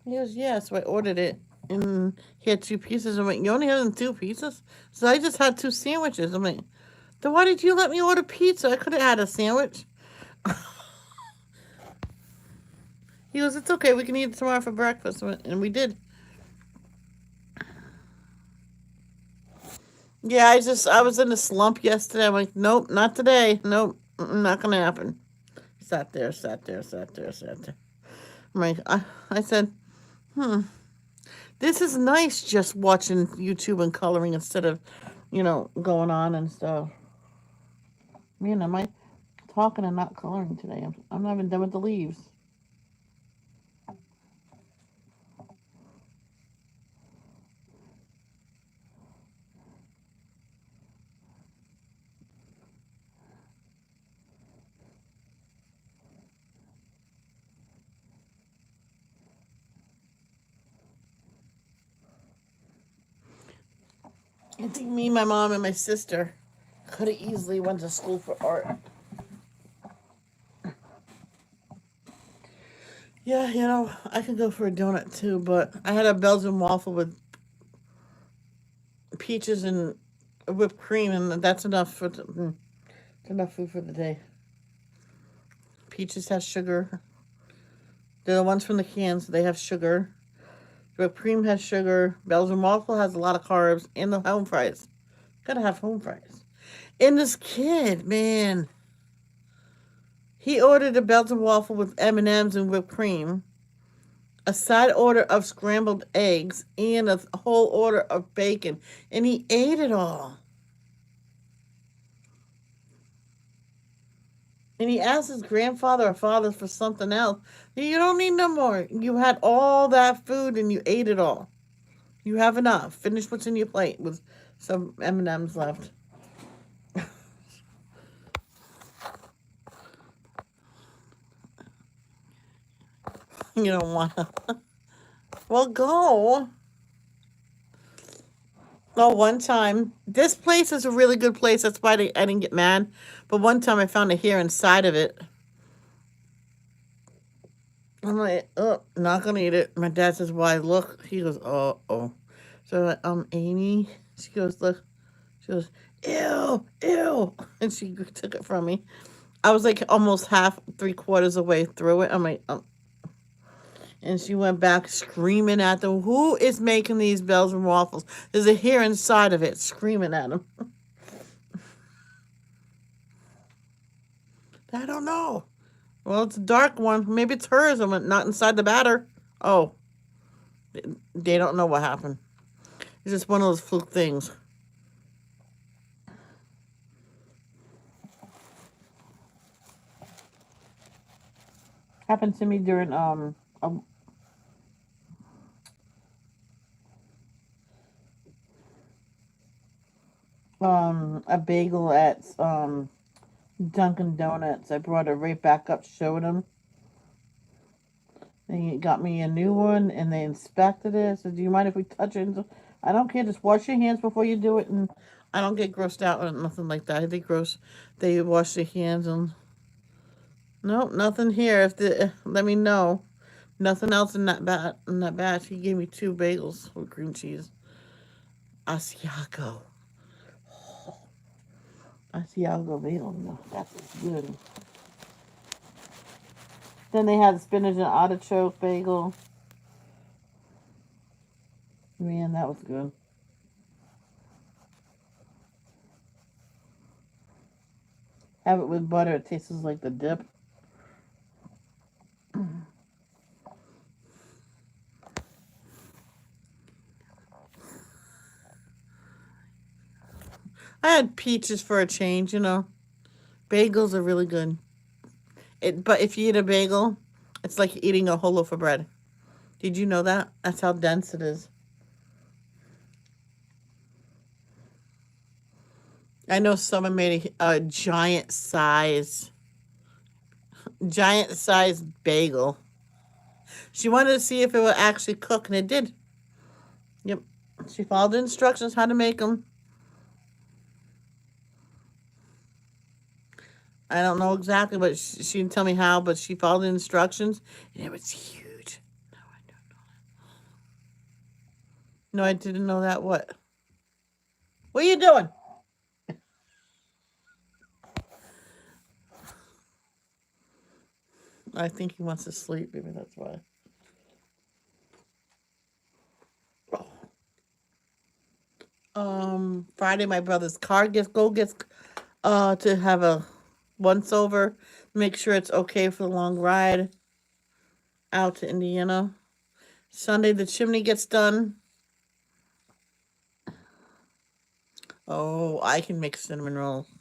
he goes, yeah. So I ordered it, and he had two pieces. I'm like, you only had two pieces? So I just had two sandwiches. I'm like, then why did you let me order pizza? I could have had a sandwich. He goes, it's okay. We can eat it tomorrow for breakfast, and we did. Yeah, I was in a slump yesterday. I'm like, nope, not today. Nope, not gonna happen. Sat there, sat there, sat there, sat there. I'm like, I said, this is nice just watching YouTube and coloring instead of, going on and stuff. Man, am I talking and not coloring today? I'm not even done with the leaves. I think me, my mom, and my sister could have easily went to school for art. Yeah, I could go for a donut too, but I had a Belgian waffle with peaches and whipped cream, and that's enough it's enough food for the day. Peaches has sugar. They're the ones from the cans. They have sugar. Whipped cream has sugar. Belgian waffle has a lot of carbs, and the home fries. Gotta have home fries. And this kid, man, he ordered a Belgian waffle with M&Ms and whipped cream, a side order of scrambled eggs, and a whole order of bacon, and he ate it all. And he asked his grandfather or father for something else. You don't need no more. You had all that food and you ate it all. You have enough. Finish what's in your plate with some M&Ms left. You don't want to. Well, go. Oh, one time. This place is a really good place. That's why I didn't get mad. But one time I found a hair inside of it. I'm like, oh, not gonna eat it. My dad says, why? Look. He goes, oh, oh. So I'm like, Amy. She goes, look. She goes, ew, ew. And she took it from me. I was like almost half, 3/4 away through it. I'm like, and she went back screaming at them. Who is making these bells and waffles? There's a hair inside of it, screaming at them. I don't know. Well, it's a dark one. Maybe it's hers. I'm not inside the batter. Oh, they don't know what happened. It's just one of those fluke things. Happened to me during a bagel at Dunkin' Donuts. I brought it right back up, showed them. They got me a new one, and they inspected it. So, do you mind if we touch it? I don't care. Just wash your hands before you do it, and I don't get grossed out or nothing like that. They gross. They wash their hands and nope, nothing here. If the let me know. Nothing else in that batch. He gave me 2 bagels with cream cheese. Asiago. Asiago bagel. No, that's good. Then they had spinach and artichoke bagel. Man, that was good. Have it with butter. It tastes like the dip. I had peaches for a change, you know. Bagels are really good. But if you eat a bagel, it's like eating a whole loaf of bread. Did you know that? That's how dense it is. I know someone made a giant size bagel. She wanted to see if it would actually cook, and it did. Yep. She followed the instructions how to make them. I don't know exactly, but she didn't tell me how, but she followed the instructions, and it was huge. No, I don't know. No, I didn't know that. What? What are you doing? I think he wants to sleep. Maybe that's why. Friday, my brother's car gets to have a once over, make sure it's okay for the long ride out to Indiana. Sunday, the chimney gets done. Oh, I can make cinnamon rolls.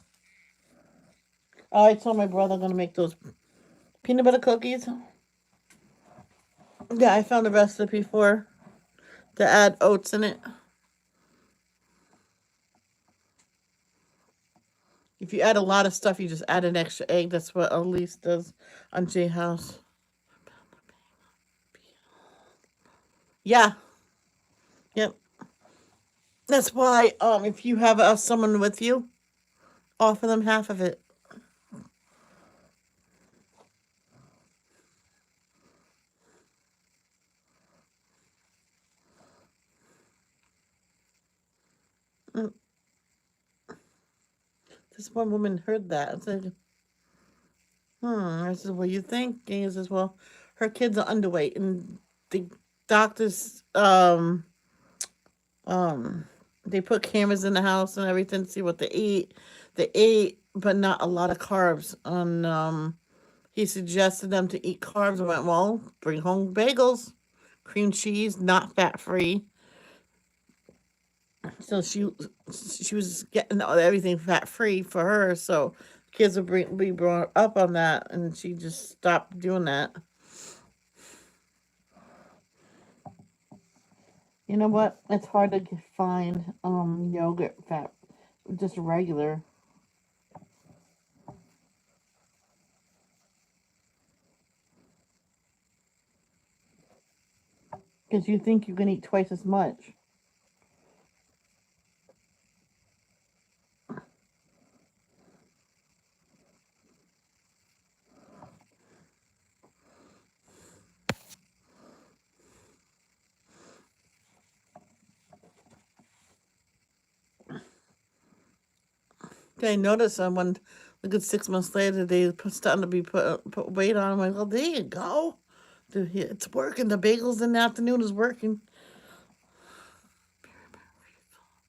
Oh, I told my brother I'm gonna make those peanut butter cookies. Yeah, I found a recipe for to add oats in it. If you add a lot of stuff, you just add an extra egg. That's what Elise does on J House. Yeah, yep. That's why if you have someone with you, offer them half of it. Mm, This one woman heard that. I said, I said, what you think? And he says, well, her kids are underweight, and the doctors um they put cameras in the house and everything to see what they eat. They ate, but not a lot of carbs. And he suggested them to eat carbs. I went, well, bring home bagels, cream cheese, not fat free. So she was getting everything fat free for her. So kids would be brought up on that, and she just stopped doing that. You know what? It's hard to find yogurt fat, just regular. Because you think you can eat twice as much. Okay, I noticed when, look at 6 months later, they starting to be put weight on. I'm like, well, there you go. It's working. The bagels in the afternoon is working.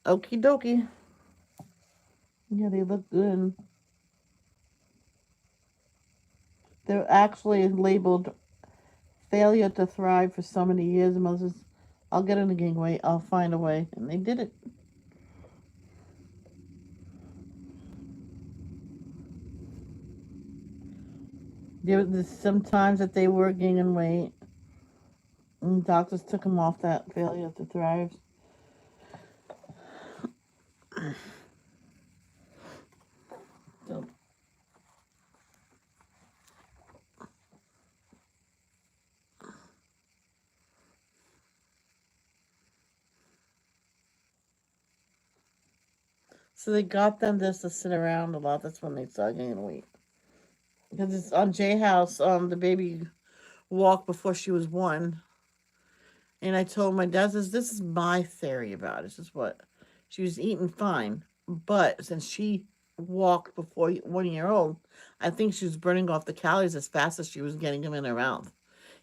Okie dokie. Yeah, they look good. They're actually labeled failure to thrive for so many years. And Moses, I'll get in the gain weight. I'll find a way. And they did it. There was sometimes that they were gaining weight. And doctors took them off that failure to thrive. So, so they got them just to sit around a lot. That's when they started gaining weight. Because it's on J House, the baby walked before she was 1. And I told my dad, this is my theory about it. This is what she was eating fine. But since she walked before 1 year old, I think she was burning off the calories as fast as she was getting them in her mouth.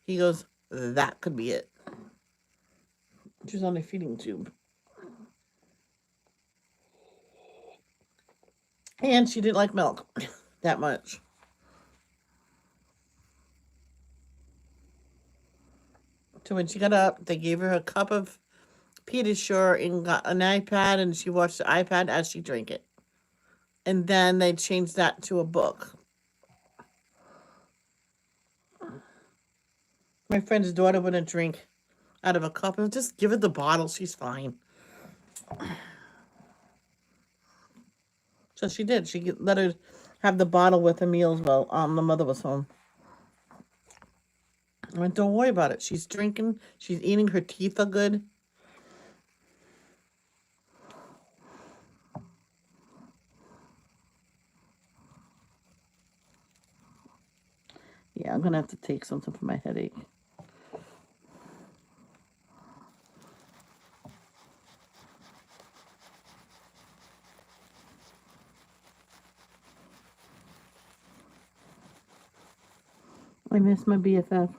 He goes, that could be it. She was on a feeding tube. And she didn't like milk that much. So when she got up, they gave her a cup of Pediasure and got an iPad, and she watched the iPad as she drank it. And then they changed that to a book. My friend's daughter wouldn't drink out of a cup. And just give her the bottle. She's fine. So she did. She let her have the bottle with her meals while the mother was home. I went, don't worry about it. She's drinking. She's eating. Her teeth are good. Yeah, I'm going to have to take something for my headache. I miss my BFF.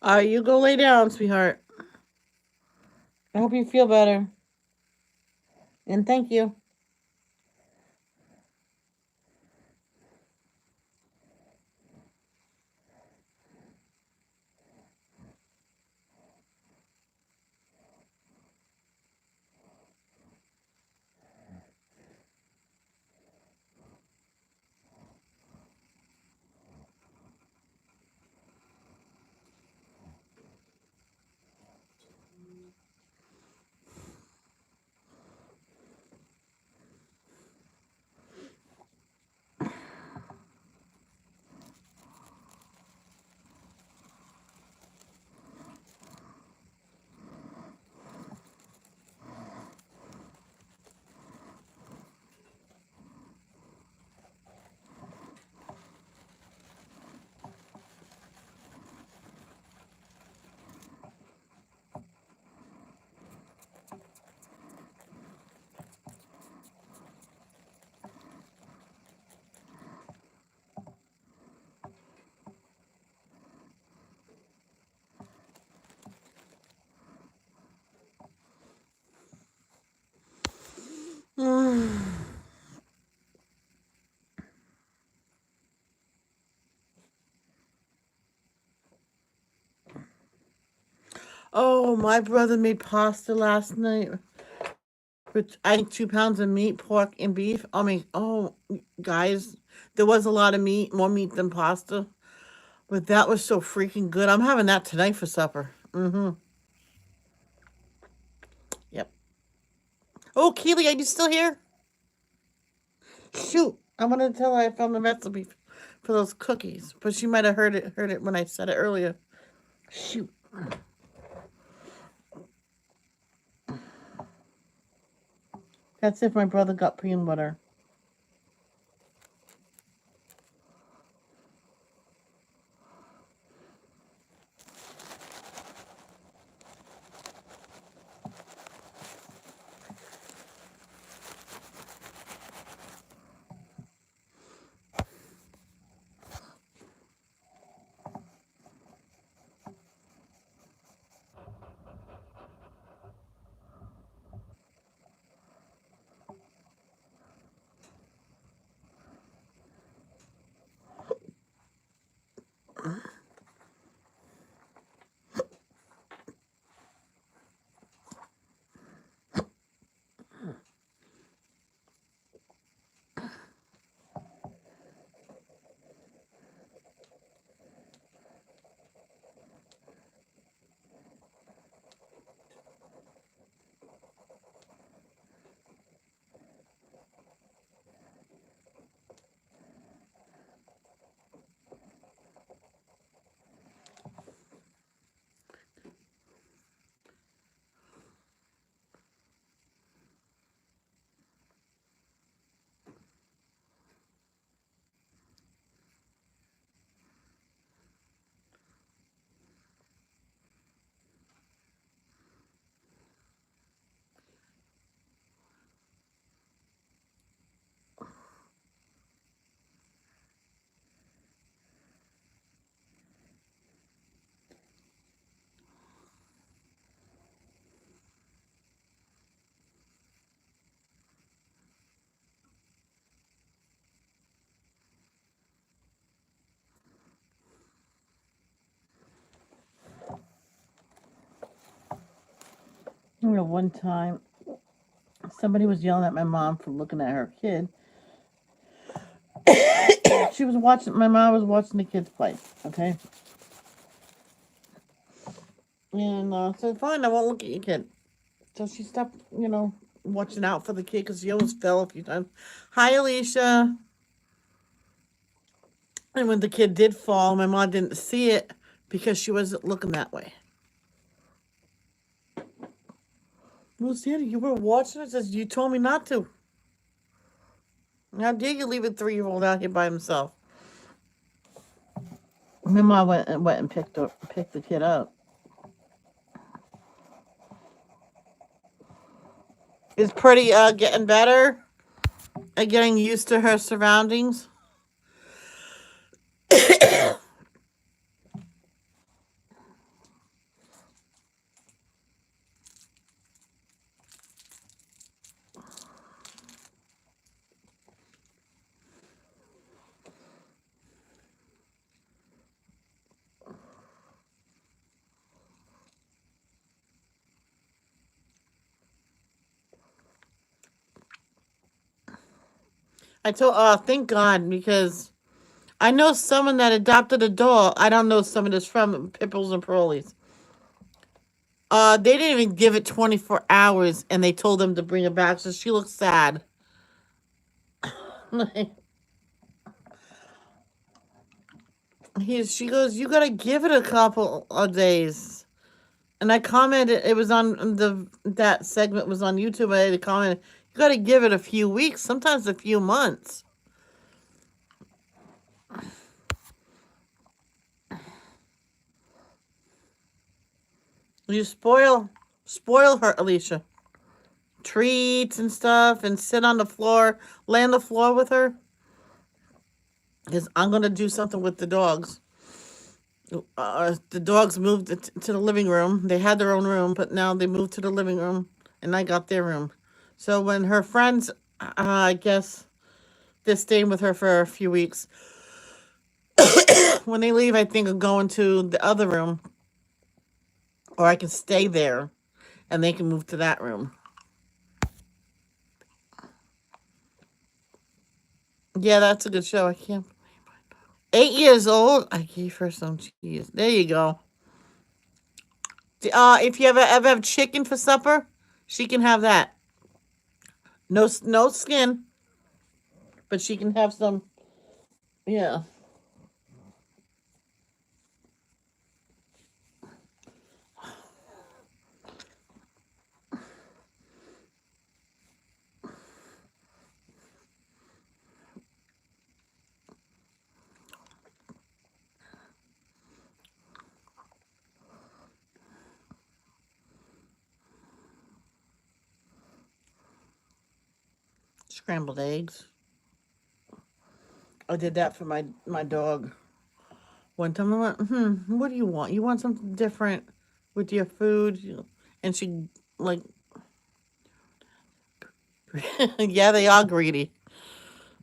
All right, you go lay down, sweetheart. I hope you feel better. And thank you. Oh, my brother made pasta last night. With I think 2 pounds of meat, pork, and beef. I mean, oh, guys, there was a lot of meat, more meat than pasta. But that was so freaking good. I'm having that tonight for supper. Mm-hmm. Yep. Oh, Keely, are you still here? Shoot, I wanted to tell her I found the recipe for those cookies, but she might have heard it when I said it earlier. Shoot. That's if my brother got peanut butter. You know, one time somebody was yelling at my mom for looking at her kid. She was watching. My mom was watching the kids play. Okay, and said, "Fine, I won't look at your kid." So she stopped, watching out for the kid because he almost fell a few times. Hi, Alicia. And when the kid did fall, my mom didn't see it because she wasn't looking that way. Luciana, you were watching it? Says you told me not to. How dare you leave a 3-year-old out here by himself? My mom went and picked the kid up. Is Pretty getting better? Getting used to her surroundings? I told, thank God, because I know someone that adopted a dog. I don't know someone that's from Pipples and Pearlies. They didn't even give it 24 hours, and they told them to bring it back. So she looks sad. She goes, you gotta give it a couple of days. And I commented, it was on that segment was on YouTube. I had to comment, you gotta give it a few weeks, sometimes a few months. You spoil her, Alicia. Treats and stuff, and sit on the floor, lay on the floor with her. Because I'm gonna do something with the dogs. The dogs moved to the living room. They had their own room, but now they moved to the living room, and I got their room. So when her friends, I guess they're staying with her for a few weeks. When they leave, I think of going to the other room Or I can stay there and they can move to that room. Yeah, that's a good show. I can't. 8 years old. I gave her some cheese. There you go. If you ever have chicken for supper, she can have that. No skin, but she can have some. Yeah, scrambled eggs. I did that for my dog. One time I went, what do you want? You want something different with your food? And she, like, yeah, they are greedy.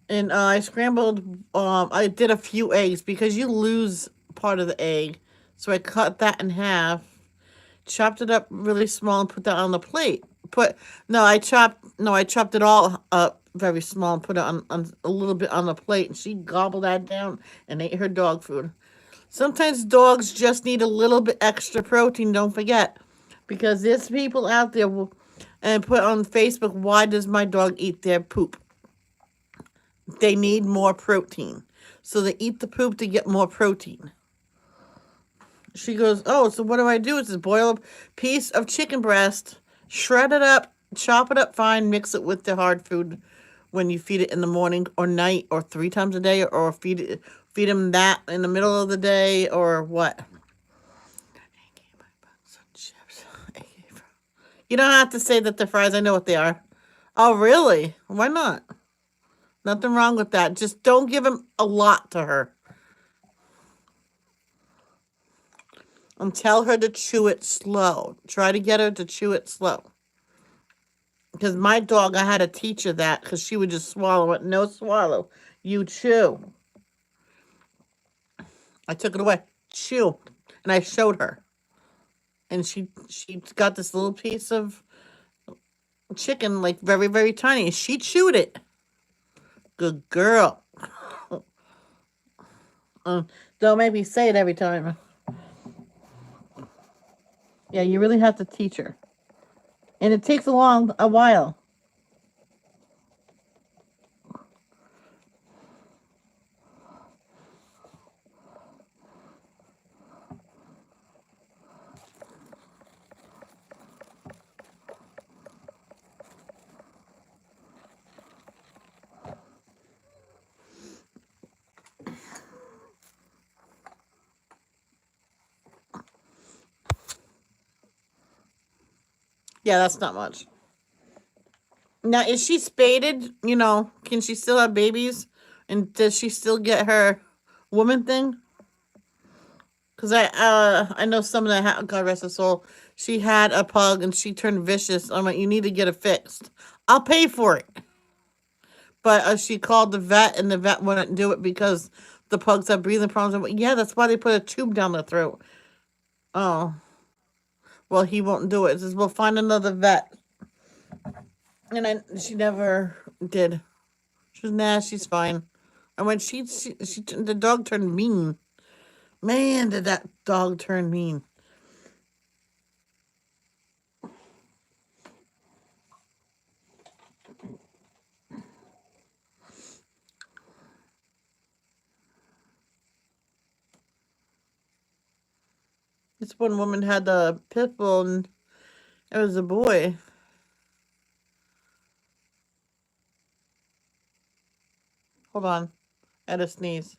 And I scrambled, I did a few eggs because you lose part of the egg. So I cut that in half, chopped it up really small and put that on the plate. I chopped it all up very small and put it on a little bit on the plate. And she gobbled that down and ate her dog food. Sometimes dogs just need a little bit extra protein, don't forget. Because there's people out there and put on Facebook, why does my dog eat their poop? They need more protein. So they eat the poop to get more protein. She goes, oh, so what do I do? It's just boil a piece of chicken breast, shred it up, chop it up fine, mix it with the hard food when you feed it in the morning or night or 3 times a day, or feed them that in the middle of the day, or what? You don't have to say that they're fries. I know what they are. Oh, really? Why not? Nothing wrong with that. Just don't give them a lot to her. And tell her to chew it slow. Try to get her to chew it slow. Because my dog, I had to teach her that because she would just swallow it. No swallow. You chew. I took it away. Chew. And I showed her. And she got this little piece of chicken, like very, very tiny. She chewed it. Good girl. Don't make me say it every time. Yeah, you really have to teach her. And it takes a while. Yeah, that's not much. Now, is she spaded? Can she still have babies? And does she still get her woman thing? Because I know some of that, God rest her soul, she had a pug and she turned vicious. I'm like, you need to get it fixed. I'll pay for it. But she called the vet and the vet wouldn't do it because the pugs have breathing problems. Like, yeah, that's why they put a tube down the throat. Oh, well, he won't do it. He says, we'll find another vet. And she never did. She was, nah, she's fine. And when the dog turned mean. Man, did that dog turn mean. This one woman had the pit bull and it was a boy. Hold on. I had a sneeze.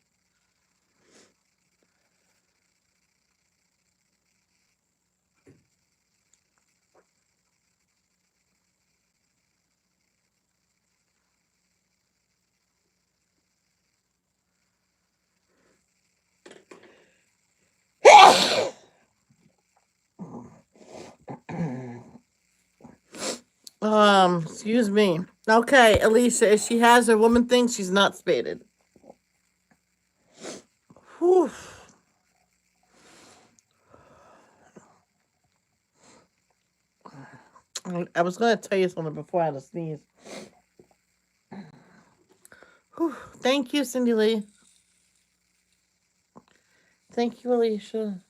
Excuse me. Okay, Alicia, if she has her woman thing, she's not spaded. Whew. I was going to tell you something before I had to sneeze. Whew. Thank you, Cindy Lee. Thank you, Alicia.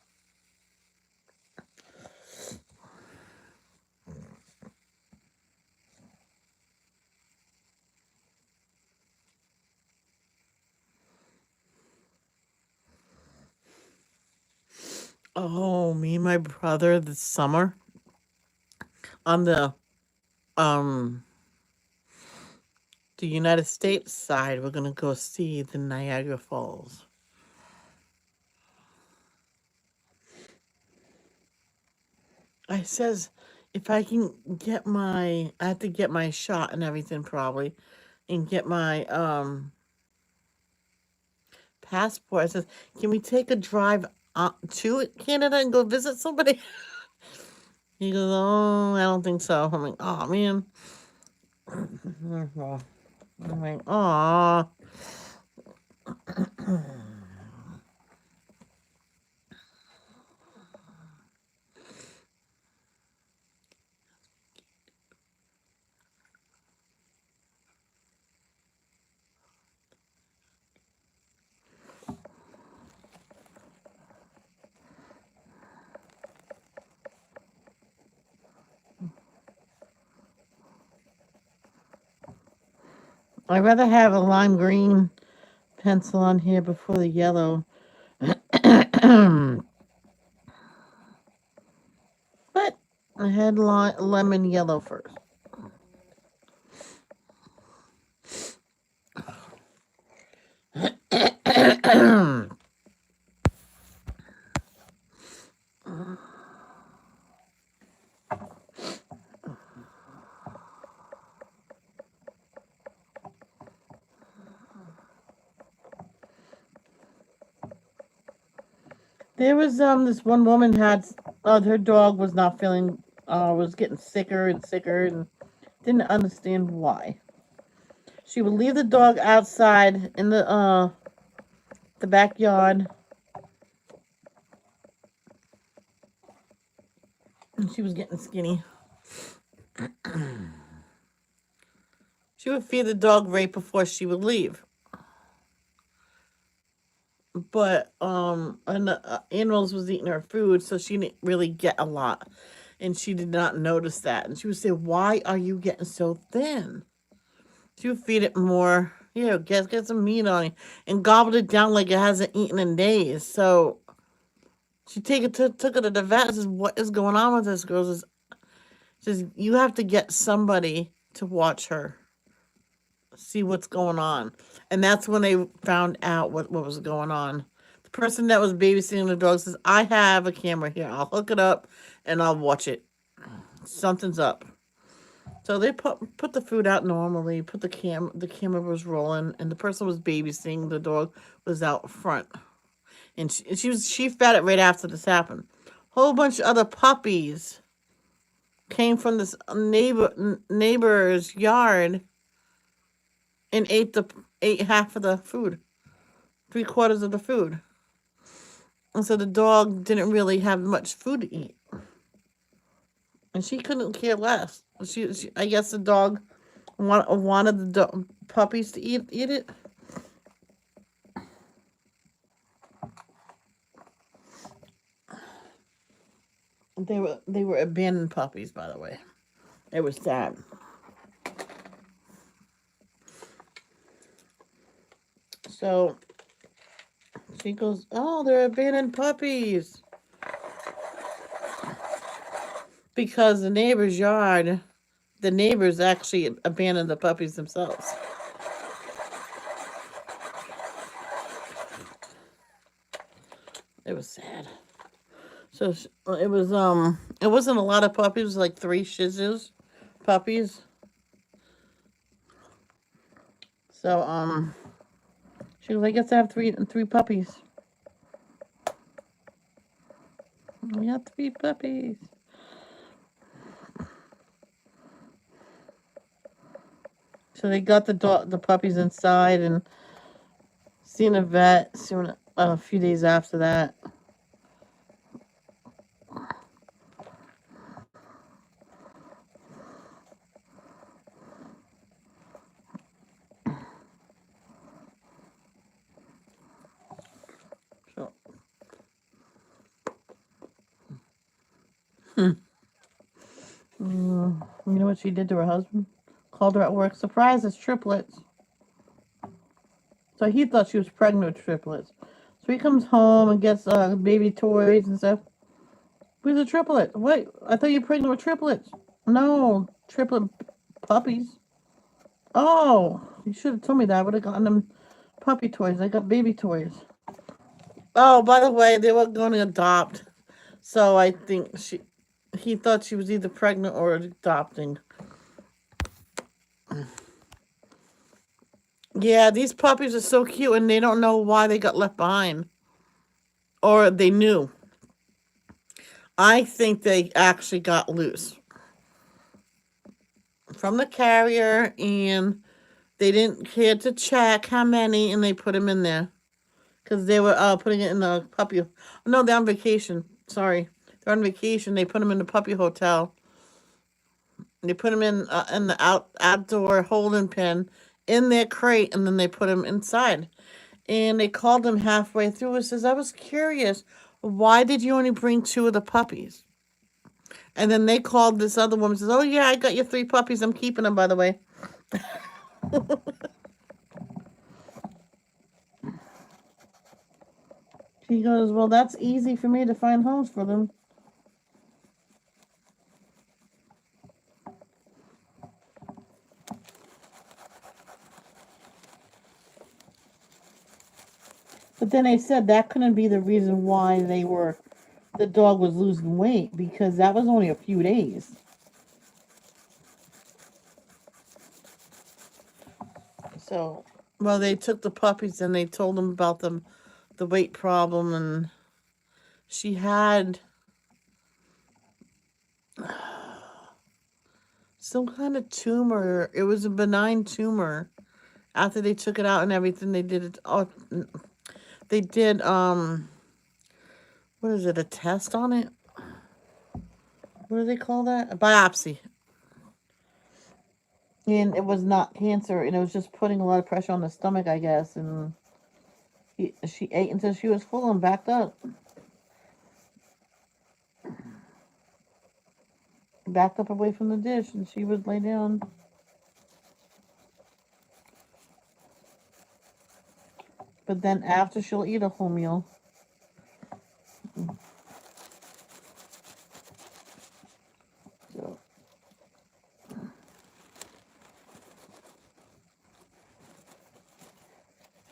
Oh, me and my brother this summer on um the United States side, we're gonna go see the Niagara Falls. I says if I can I have to get my shot and everything probably, and get my passport. I says, can we take a drive to Canada and go visit somebody? He goes, oh, I don't think so. I'm like, oh man. I'm like, oh. I'd rather have a lime green pencil on here before the yellow. But I had lemon yellow first. There was this one woman had her dog was not feeling was getting sicker and sicker and didn't understand why. She would leave the dog outside in the backyard, and she was getting skinny. She would feed the dog right before she would leave. But and the animals was eating her food, so she didn't really get a lot, and she did not notice that. And she would say, "Why are you getting so thin?" She would feed it more. Get some meat on it, and gobbled it down like it hasn't eaten in days. So she took her to the vet and says, "What is going on with this girl?" Says you have to get somebody to watch her, see what's going on. And that's when they found out what was going on. The person that was babysitting the dog says, I have a camera here. I'll hook it up and I'll watch it. Something's up. So they put the food out normally, put the camera was rolling, and the person was babysitting the dog was out front. And she fed it right after this happened. Whole bunch of other puppies came from this neighbor's yard and ate half of the food, 3/4 of the food. And so the dog didn't really have much food to eat, and she couldn't care less. I guess the dog wanted the puppies to eat it. They were abandoned puppies, by the way. It was sad. So she goes, "Oh, they're abandoned puppies," because the neighbors actually abandoned the puppies themselves. It was sad. So it wasn't a lot of puppies. It was like 3 Shih Tzus puppies. So she was like, "I guess I have three puppies." We have 3 puppies. So they got the puppies inside and seen a vet soon a few days after that. You know what she did to her husband? Called her at work. Surprise, it's triplets. So he thought she was pregnant with triplets. So he comes home and gets baby toys and stuff. Where's a triplet? Wait, I thought you were pregnant with triplets. No, triplet puppies. Oh, you should have told me that. I would have gotten them puppy toys. I got baby toys. Oh, by the way, they were going to adopt. So I think he thought she was either pregnant or adopting. Yeah, these puppies are so cute and they don't know why they got left behind. Or they knew. I think they actually got loose from the carrier and they didn't care to check how many and they put them in there. Because they were putting it in the puppy. No, they're on vacation. Sorry. They're on vacation. They put them in the puppy hotel. They put them in the outdoor holding pen in their crate and then they put them inside. And they called him halfway through and says, I was curious, why did you only bring two of the puppies? And then they called this other woman and says, oh yeah, I got your three puppies. I'm keeping them, by the way. She goes, well, that's easy for me to find homes for them. But then they said that couldn't be the reason why the dog was losing weight because that was only a few days. So, well, they took the puppies and they told them about the weight problem and she had some kind of tumor. It was a benign tumor. After they took it out and everything, they did it. Oh, they did what is it? A test on it? What do they call that? A biopsy. And it was not cancer, and it was just putting a lot of pressure on the stomach, I guess. And she ate until she was full and backed up. Backed up away from the dish, and she would lay down. But then after, she'll eat a whole meal. So,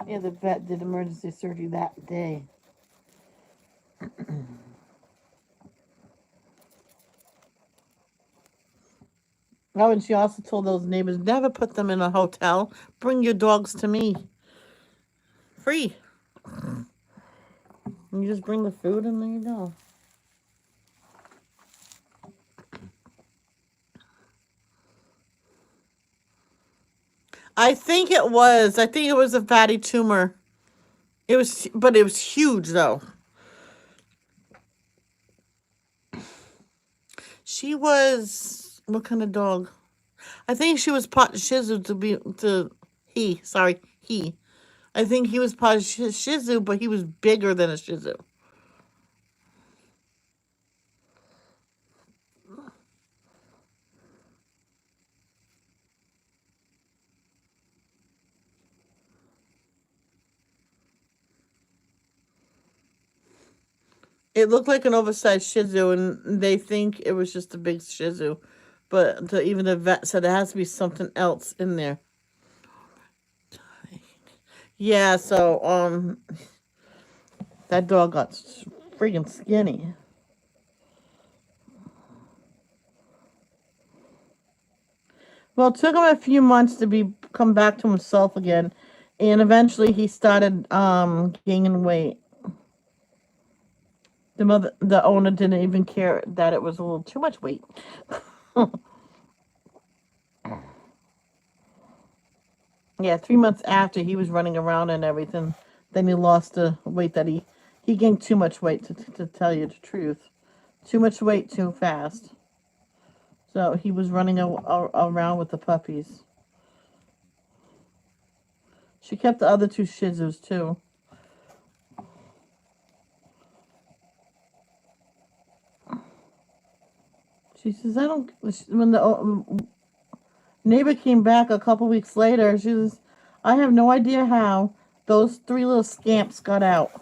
yeah, the vet did emergency surgery that day. Oh, and she also told those neighbors, never put them in a hotel. Bring your dogs to me. Free. You just bring the food and there you go. I think it was a fatty tumor. But it was huge though. She was, what kind of dog? I think she was pot Shih Tzu he. I think he was pot Shih Tzu, but he was bigger than a Shih Tzu. It looked like an oversized Shih Tzu, and they think it was just a big Shih Tzu. But even the vet said there has to be something else in there. Yeah, so that dog got freaking skinny. Well, it took him a few months to come back to himself again, and eventually he started gaining weight. The owner didn't even care that it was a little too much weight. Yeah, 3 months after he was running around and everything, then he lost the weight that he gained too much weight to tell you the truth, too much weight too fast. So he was running around with the puppies. She kept the other two Shih Tzus too. She says, I don't. When the neighbor came back a couple weeks later, she says, I have no idea how those three little scamps got out.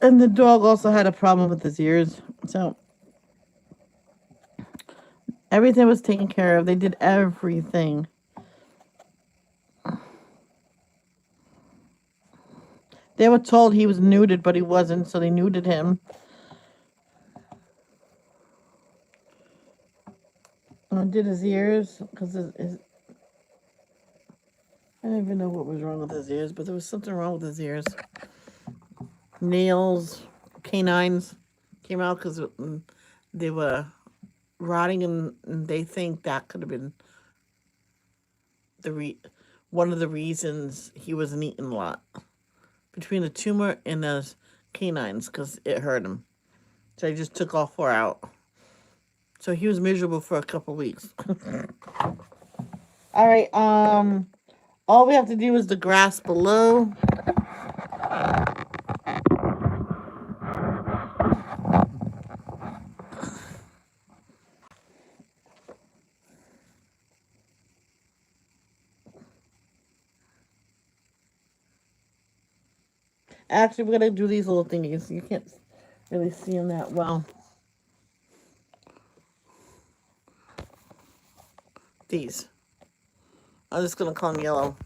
And the dog also had a problem with his ears. So everything was taken care of. They did everything. They were told he was neutered, but he wasn't, so they neutered him. I did his ears because I don't even know what was wrong with his ears, but there was something wrong with his ears. Nails, canines came out because they were rotting, and they think that could have been one of the reasons he wasn't eating a lot. Between the tumor and the canines, because it hurt him. So I just took all four out. So he was miserable for a couple weeks. All right. All we have to do is the grass below. Actually, we're gonna do these little thingies. You can't really see them that well. These. I'm just gonna call them yellow.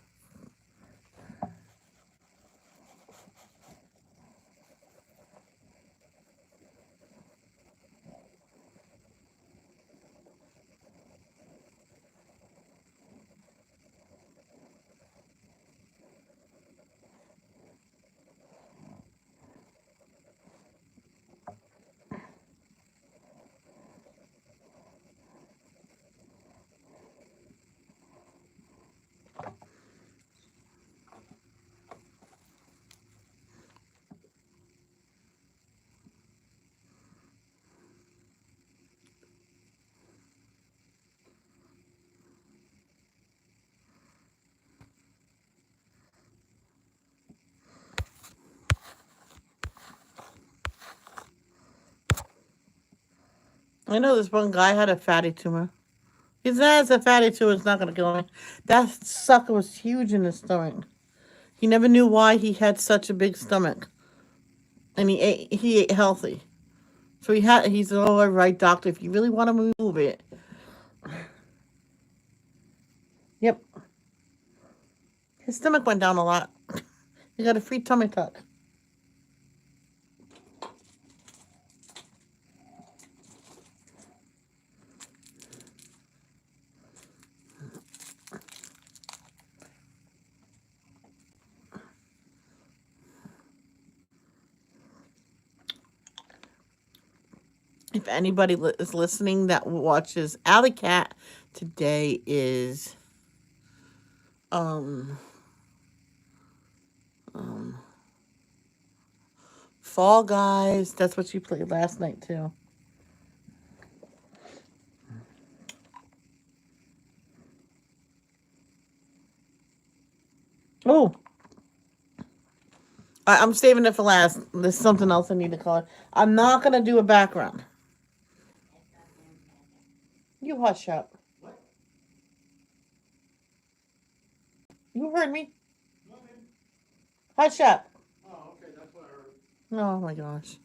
I know this one guy had a fatty tumor. He says a fatty tumor is not gonna kill him. That sucker was huge in his stomach. He never knew why he had such a big stomach, and he ate healthy. So he's all right, doctor. If you really want to move it, yep. His stomach went down a lot. He got a free tummy tuck. If anybody is listening that watches Alley Cat, today is um um Fall Guys. That's what you played last night too. Oh, I'm saving it for last. There's something else I need to call it. I'm not gonna do a background. You hush up. You heard me. Hush up. Oh my gosh.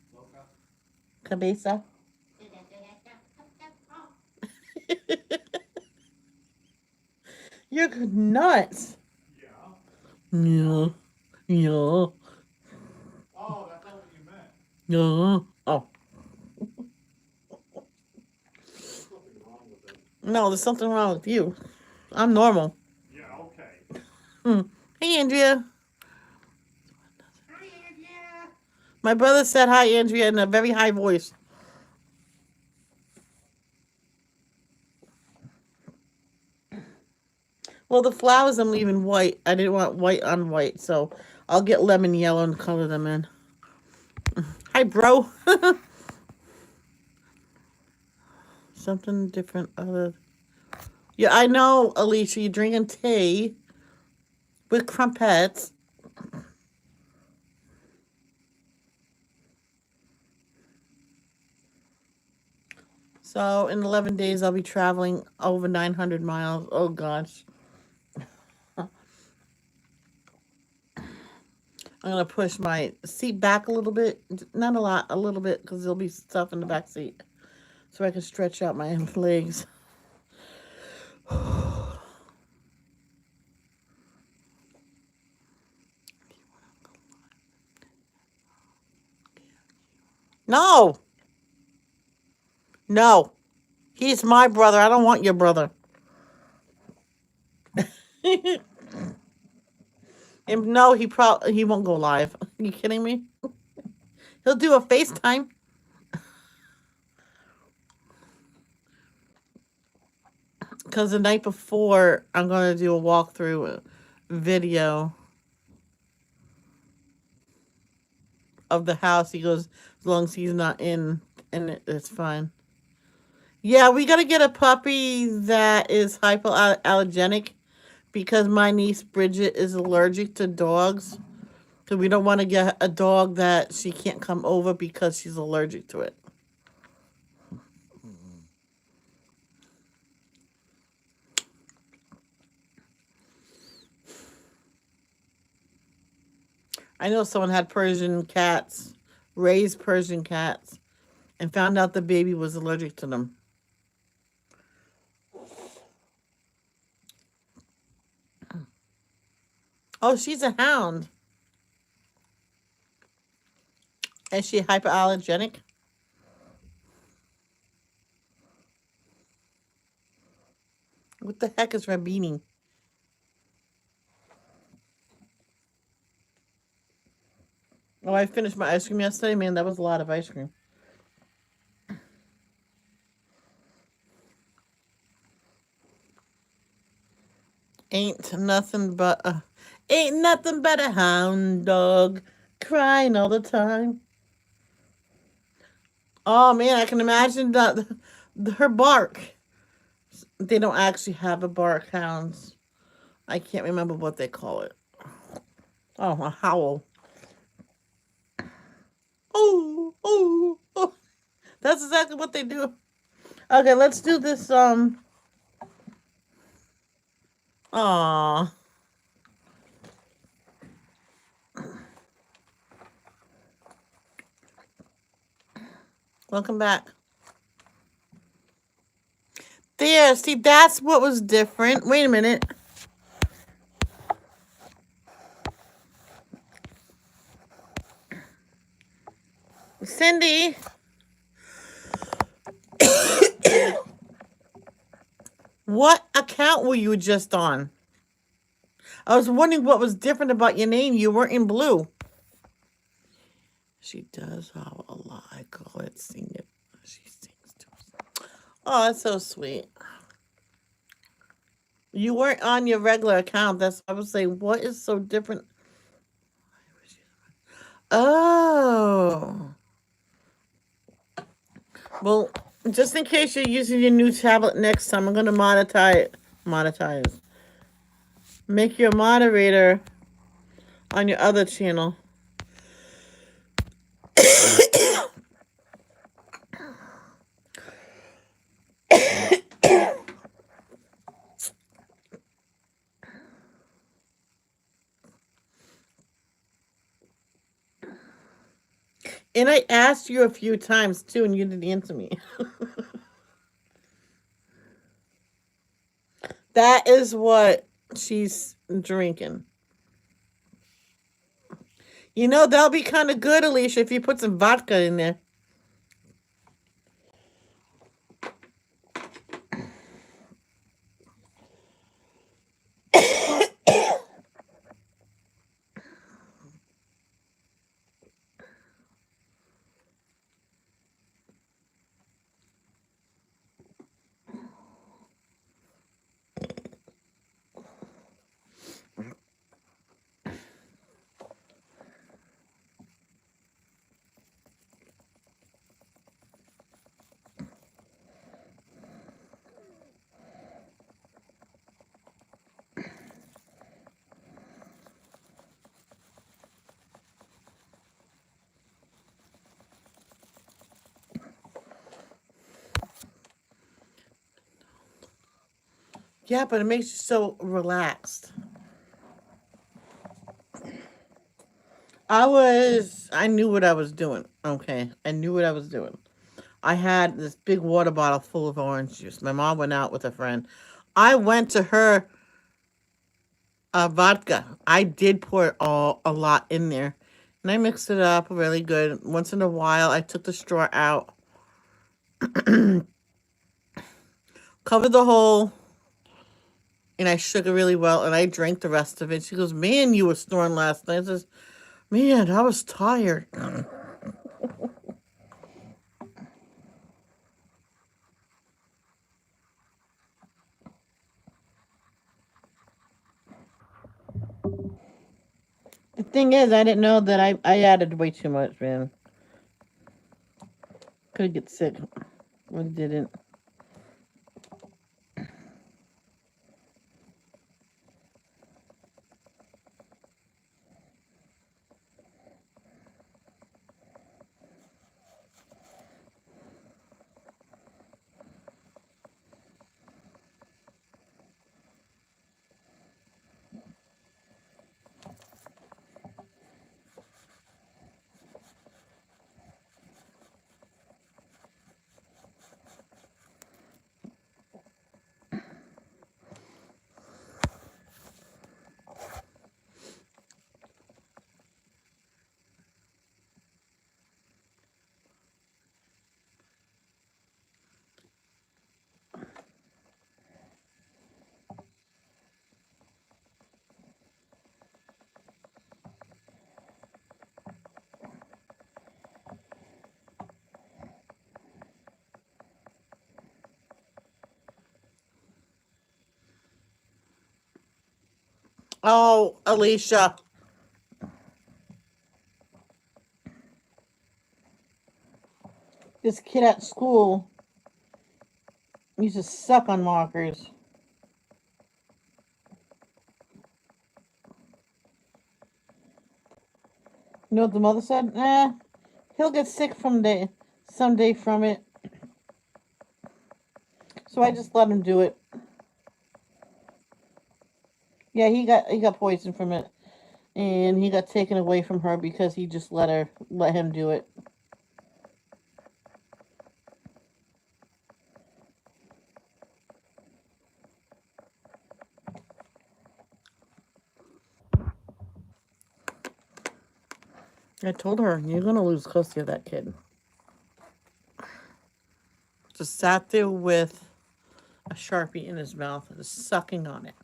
Cabeza. You're nuts. Yeah. Yeah. Oh, that's not what you meant. Yeah. Oh. There's something wrong with it. No, there's something wrong with you. I'm normal. Yeah, okay. Hey, Andrea. Hi, Andrea. My brother said hi, Andrea, in a very high voice. Well, the flowers I'm leaving white. I didn't want white on white, so I'll get lemon yellow and color them in. Hi, bro. Something different other. Yeah, I know, Alicia. You're drinking tea with crumpets. So in 11 days, I'll be traveling over 900 miles. Oh, gosh. I'm going to push my seat back a little bit. Not a lot, a little bit, because there'll be stuff in the back seat. So I can stretch out my legs. No! No! He's my brother. I don't want your brother. And no, he won't go live. Are you kidding me? He'll do a FaceTime. Because the night before, I'm going to do a walkthrough video of the house. He goes, as long as he's not in, and it's fine. Yeah, we got to get a puppy that is hypoallergenic because my niece Bridget is allergic to dogs. So we don't want to get a dog that she can't come over because she's allergic to it. I know someone had Persian cats, raised Persian cats, and found out the baby was allergic to them. Oh, she's a hound. Is she hypoallergenic? What the heck is Rabini? Oh, I finished my ice cream yesterday. Man, that was a lot of ice cream. Ain't nothing but a hound dog crying all the time. Oh man, I can imagine that her bark. They don't actually have a bark hounds. I can't remember what they call it. Oh, a howl. Oh, oh, oh. That's exactly what they do. Okay, let's do this. Aw. Welcome back. There, see, that's what was different. Wait a minute. Cindy. What account were you just on? I was wondering what was different about your name. You weren't in blue. She does howl a lot. I call it sing it. She sings to us. Oh, that's so sweet. You weren't on your regular account. That's I was saying, what is so different? Oh. Well, just in case you're using your new tablet next time, I'm gonna monetize. Make you a moderator on your other channel. And I asked you a few times too, and you didn't answer me. That is what she's drinking. You know, that'll be kind of good, Alicia, if you put some vodka in there. Yeah, but it makes you so relaxed. I knew what I was doing. Okay. I knew what I was doing. I had this big water bottle full of orange juice. My mom went out with a friend. I went to her vodka. I did pour it all a lot in there. And I mixed it up really good. Once in a while, I took the straw out, covered the hole, and I shook it really well. And I drank the rest of it. She goes, "Man, you were snoring last night." I says, "Man, I was tired." The thing is, I didn't know that I added way too much, man. Could get sick. But it didn't. Oh, Alicia. This kid at school used to suck on markers. You know what the mother said? He'll get sick someday from it. So I just let him do it. Yeah, he got poisoned from it, and he got taken away from her because he just let him do it. I told her, "You're gonna lose custody of that kid." Just sat there with a Sharpie in his mouth, just sucking on it.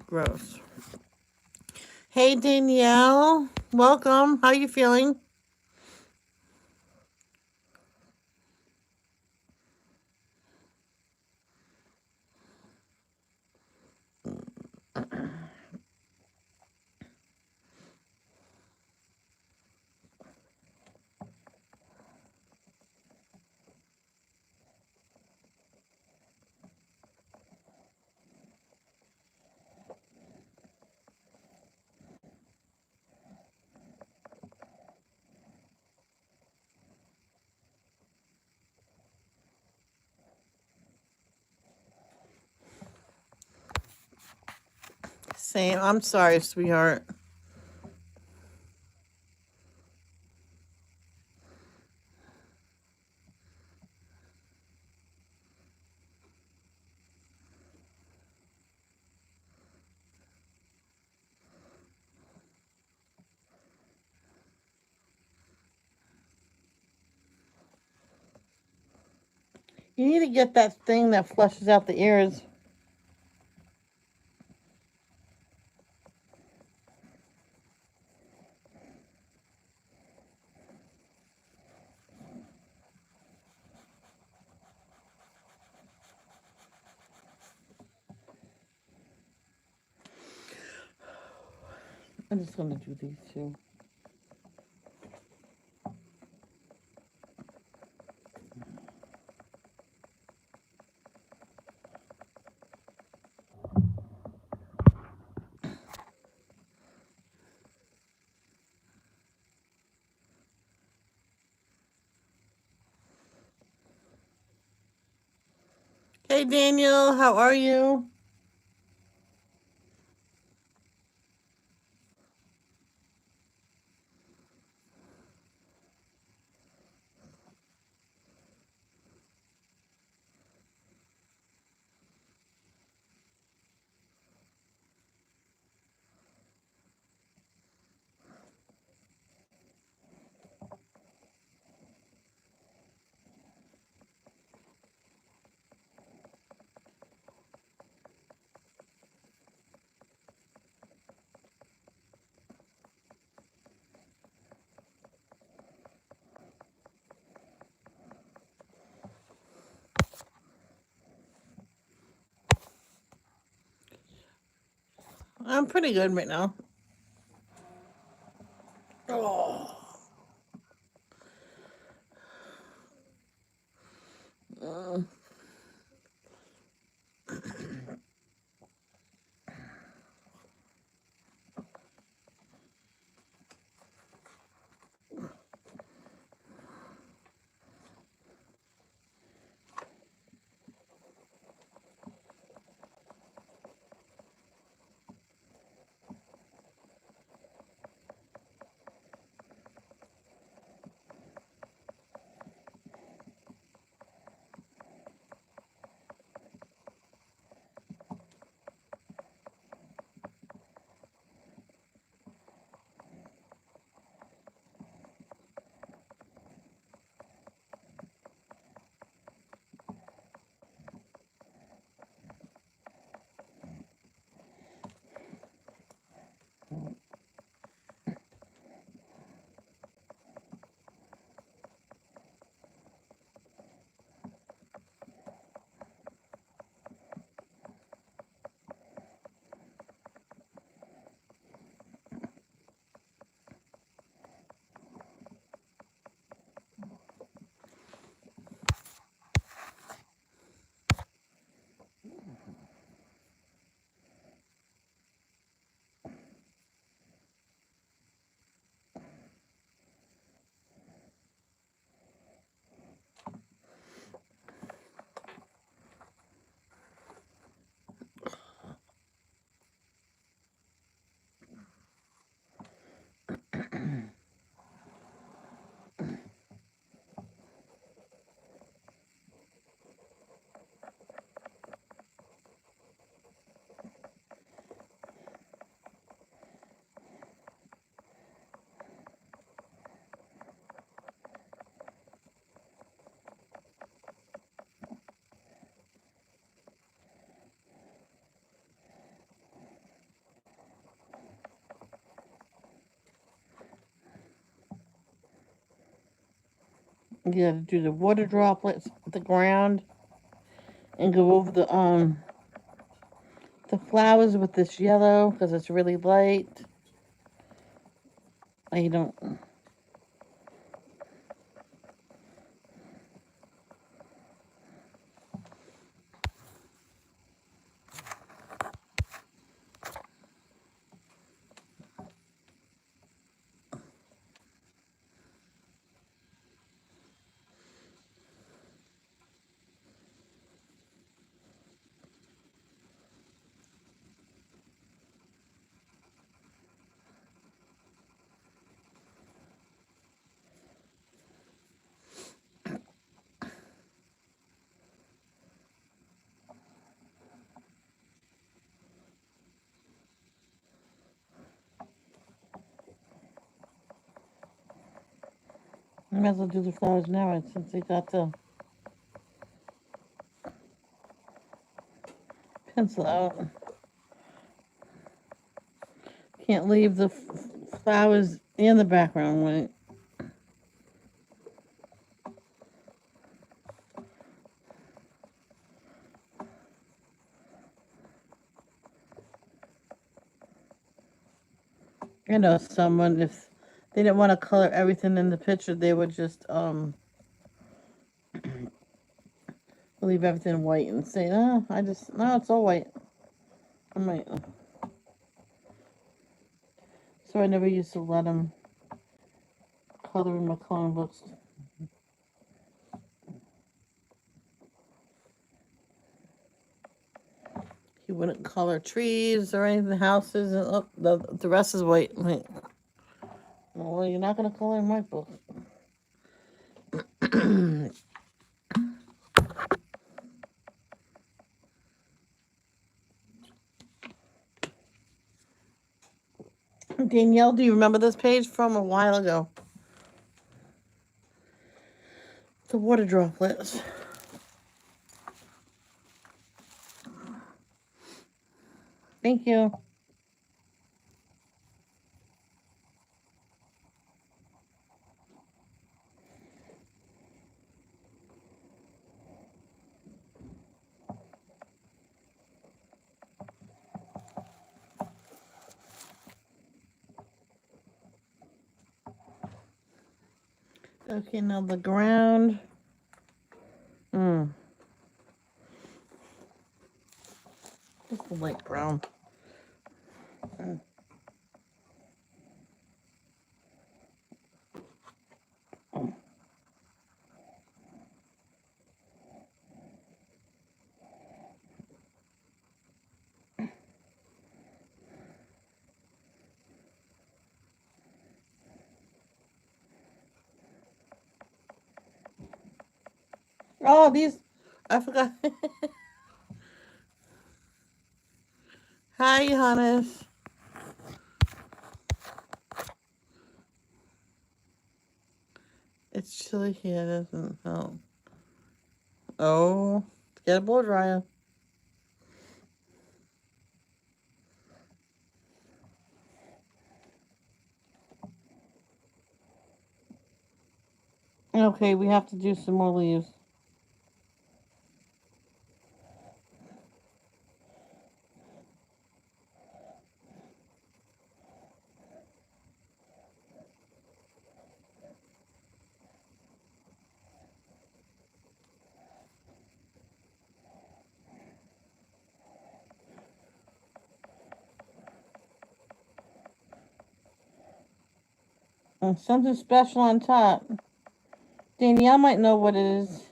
Gross. Hey Danielle, welcome. How you feeling? Same. I'm sorry, sweetheart. You need to get that thing that flushes out the ears. I'm just gonna do these two. Hey Daniel, how are you? I'm pretty good right now. Oh. You gotta do the water droplets, the ground, and go over the flowers with this yellow because it's really light. I don't. I might as well do the flowers now since they got the. pencil out. Can't leave the flowers in the background white. I know someone, if they didn't want to color everything in the picture, they would just leave everything white and say, no, no, it's all white. I'm like, so I never used to let them color in my coloring books. He wouldn't color trees or anything, houses, and look, the rest is white. I'm like, well, you're not going to color in my book. Danielle, do you remember this page from a while ago? The water droplets. Thank you. Okay, now the ground. Just the light brown. Oh, these, I forgot. Hi, Johannes. It's chilly here, doesn't help. Oh, get a blow dryer. Okay, we have to do some more leaves. And something special on top. Danielle might know what it is.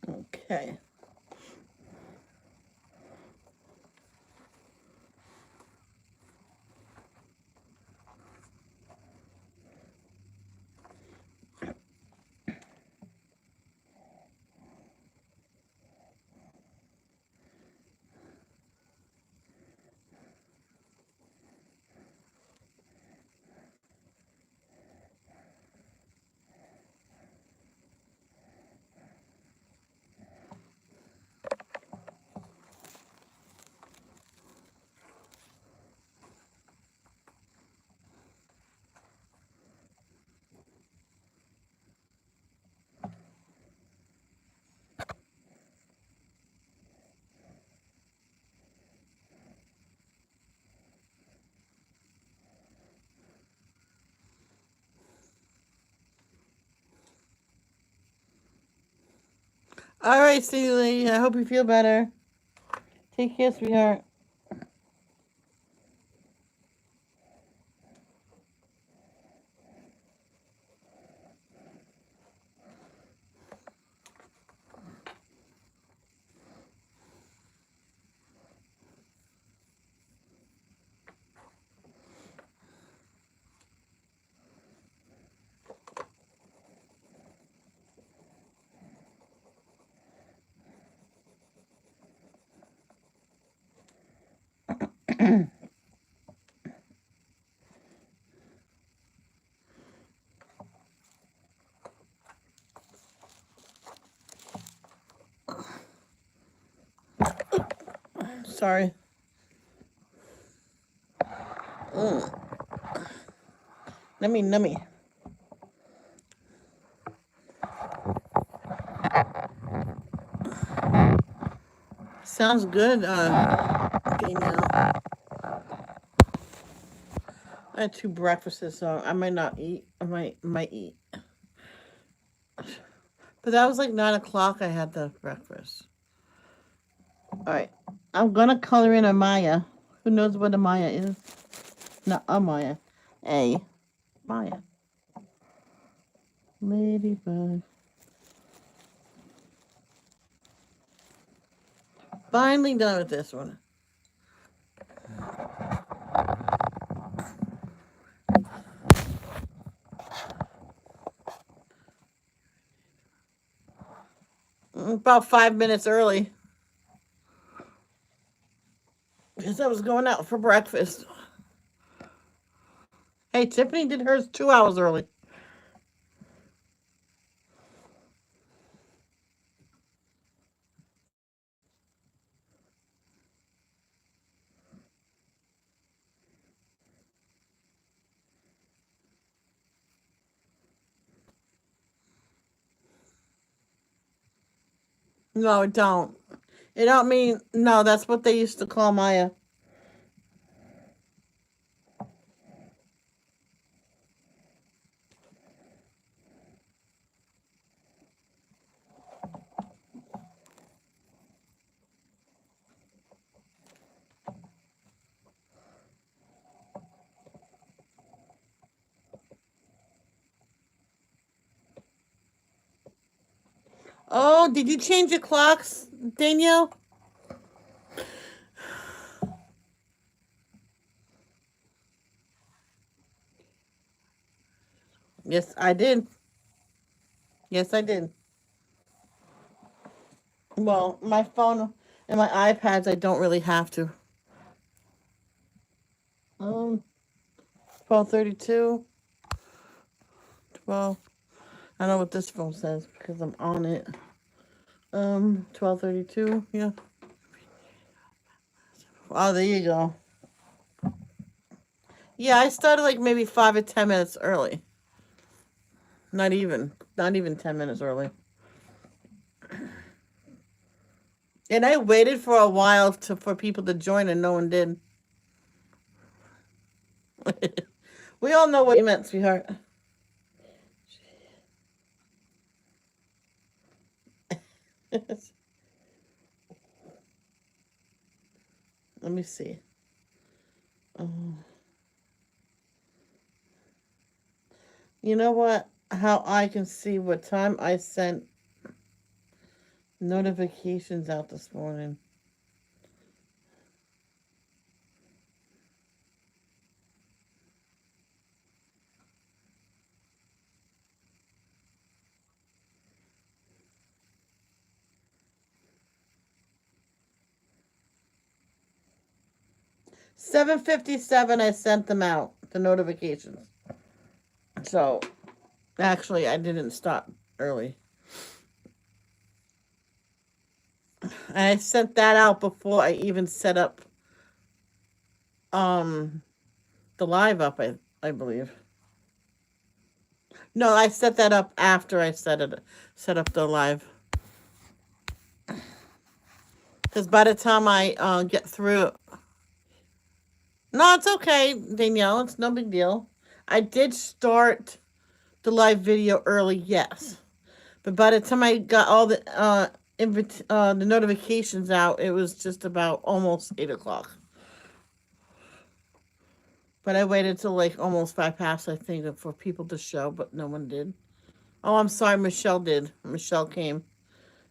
Okay. All right, Celie. I hope you feel better. Take care, sweetheart. sorry. Nummy. Sounds good, Danielle. I had 2 breakfasts, so I might not eat. I might eat. But that was like 9 o'clock. I had the breakfast. All right, I'm gonna color in a Maya. Who knows what a Maya is? Not a Maya, a Maya. Ladybug. Finally done with this one. About 5 minutes early because I was going out for breakfast. Hey, Tiffany did hers 2 hours early. No, it don't. It don't mean no. That's what they used to call Maya. Oh, did you change your clocks, Danielle? Yes, I did. Yes, I did. Well, my phone and my iPads, I don't really have to. 12:32, 12. I know what this phone says because I'm on it. 12:32. Yeah. Oh, there you go. Yeah, I started like maybe 5 or 10 minutes early. Not even 10 minutes early. And I waited for a while for people to join, and no one did. We all know what you meant, sweetheart. Let me see. Um, you know what? How I can see what time I sent notifications out this morning. 7:57. I sent them out the notifications. So actually, I didn't stop early. And I sent that out before I even set up um the live up. I believe. No, I set that up after I set up the live. Because by the time I get through, no, it's okay, Danielle. It's no big deal. I did start the live video early, yes, but by the time I got all the notifications out, it was just about almost 8 o'clock. But I waited till like almost 5 past, I think, for people to show, but no one did. Oh, I'm sorry, Michelle did. Michelle came,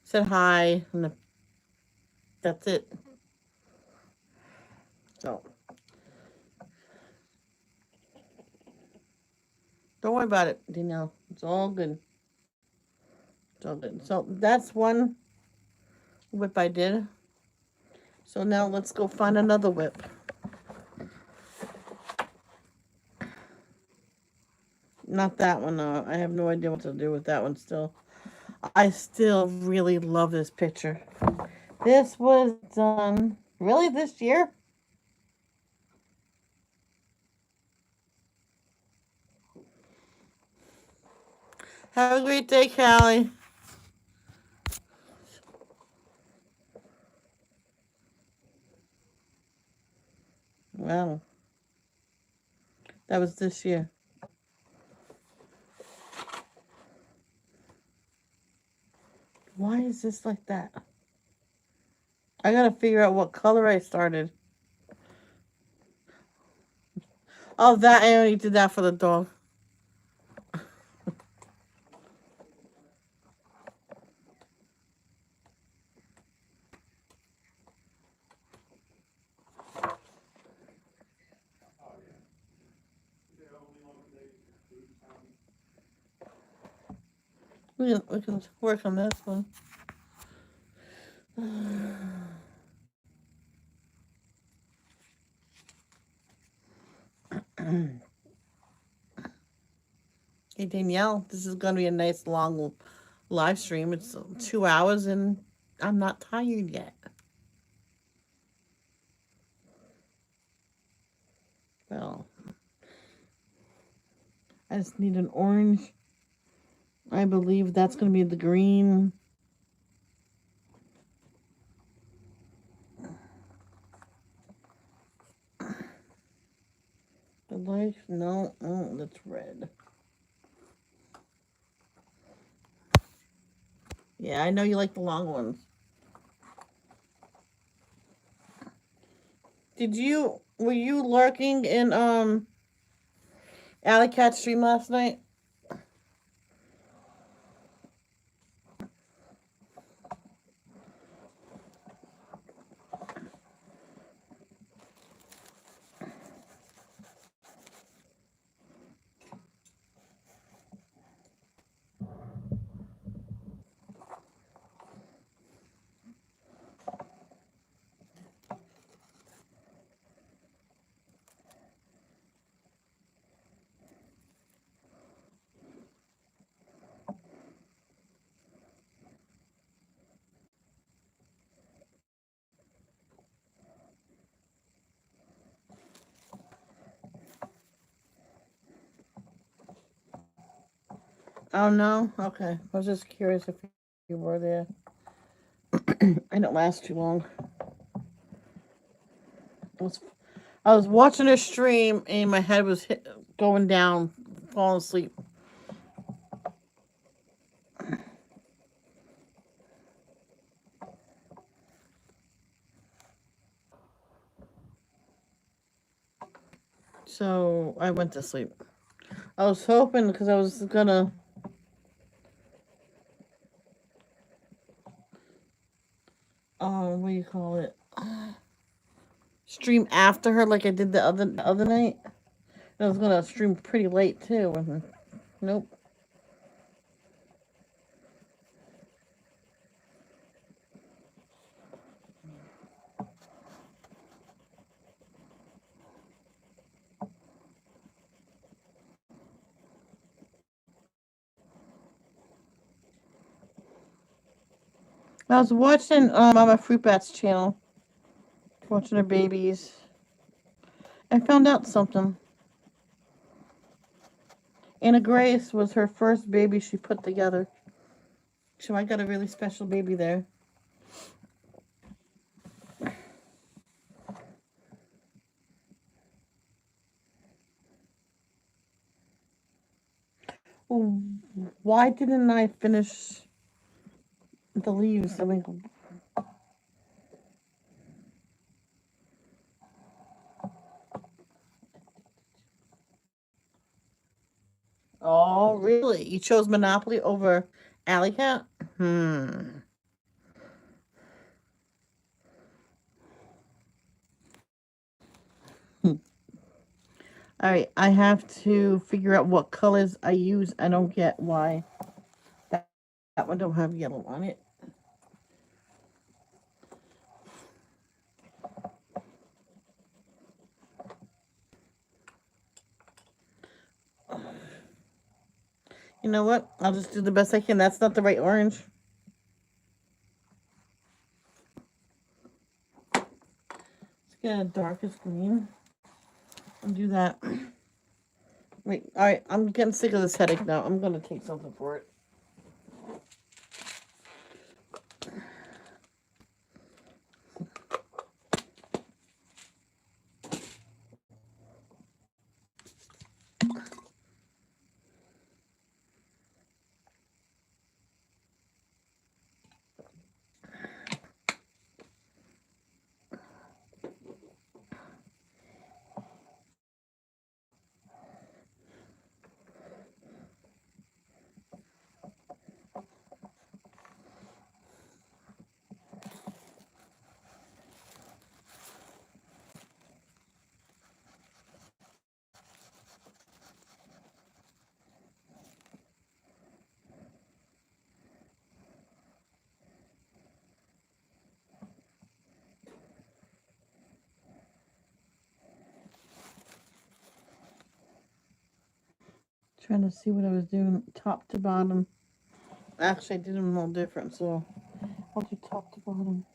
said hi, and that's it. So don't worry about it, Danielle. It's all good. It's all good. So that's one whip I did. So now let's go find another whip. Not that one. I have no idea what to do with that one still. I still really love this picture. This was done Really, this year? Have a great day, Callie. Wow, that was this year. Why is this like that? I gotta figure out what color I started. Oh, that I only did that for the dog. We can work on this one. Hey Danielle, this is gonna be a nice long live stream. It's 2 hours and I'm not tired yet. Well, I just need an orange. I believe that's gonna be the green. The light, no, oh, that's red. Yeah, I know you like the long ones. Were you lurking in Alley Cat stream last night? Oh no? Okay. I was just curious if you were there. I didn't last too long. I was, I was watching a stream and my head was going down, falling asleep. So I went to sleep. I was hoping because I was gonna what do you call it? Stream after her like I did the other night. I was gonna stream pretty late too. Nope. I was watching Mama Fruit Bat's channel, watching her babies. I found out something. Anna Grace was her first baby she put together. So I got a really special baby there. Why didn't I finish the leaves? I mean, oh, really? You chose Monopoly over Alley Cat? Hmm. All right, I have to figure out what colors I use. I don't get why that one don't have yellow on it. You know what? I'll just do the best I can. That's not the right orange. get a darkest green and do that. Wait, alright, I'm getting sick of this headache now. I'm gonna take something for it. Trying to see what I was doing top to bottom. Actually, I did them all different, so I'll do top to bottom.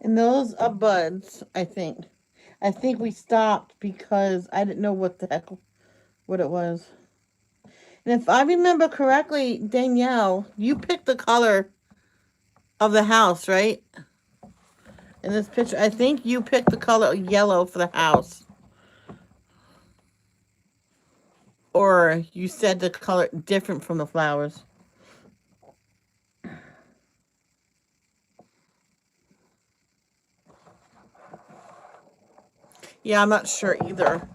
And those are buds, I think. I think we stopped because I didn't know what the heck what it was. And if I remember correctly, Danielle, you picked the color of the house, right? In this picture, I think you picked the color yellow for the house. Or you said the color different from the flowers. Yeah, I'm not sure either.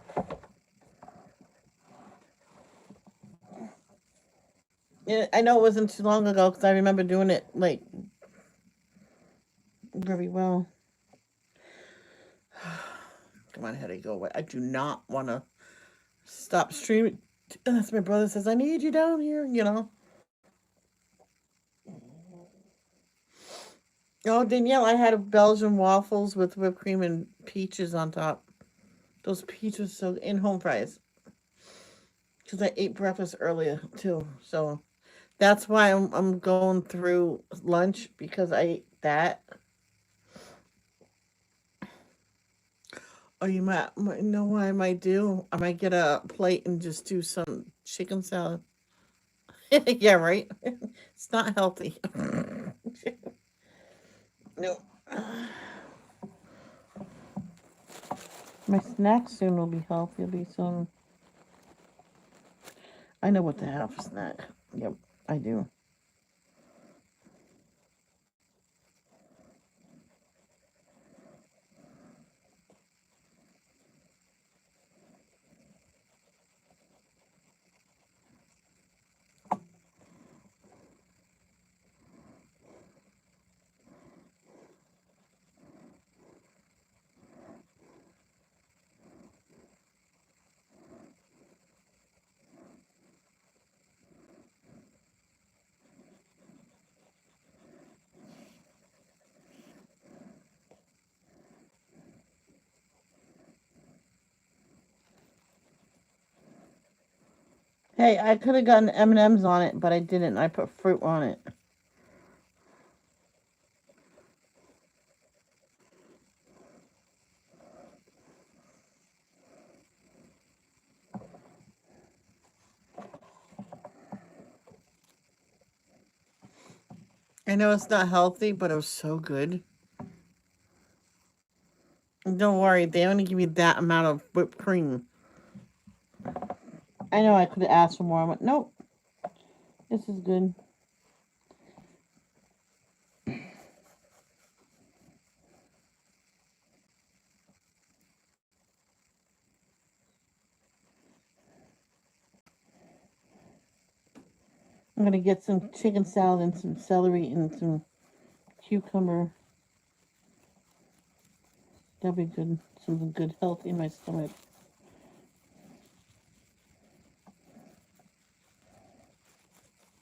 I know it wasn't too long ago because I remember doing it like very well. Come on, headache, go away. I do not want to stop streaming. That's my brother says, I need you down here, you know. Oh, Danielle, I had Belgian waffles with whipped cream and peaches on top. Those peaches so in home fries. Because I ate breakfast earlier too. So that's why I'm going through lunch because I ate that. Or you might know what I might do. I might get a plate and just do some chicken salad. Yeah, right. It's not healthy. No. My snack soon will be healthy. It'll be some. I know what to have for snack. Yep, I do. Hey, I could have gotten M&Ms on it, but I didn't. I put fruit on it. I know it's not healthy, but it was so good. Don't worry, they only give you that amount of whipped cream. I know I could have asked for more. I went, nope, this is good. I'm gonna get some chicken salad and some celery and some cucumber. That'll be good. Something good, healthy in my stomach.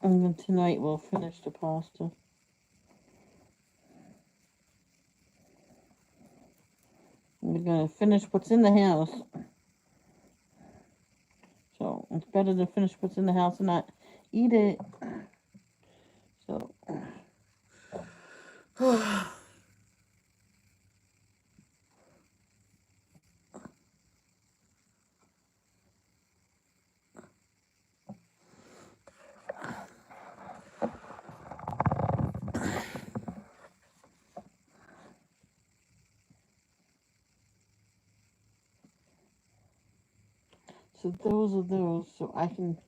And then tonight we'll finish the pasta. We're gonna finish what's in the house. So it's better to finish what's in the house and not eat it. So so those are those. So I can.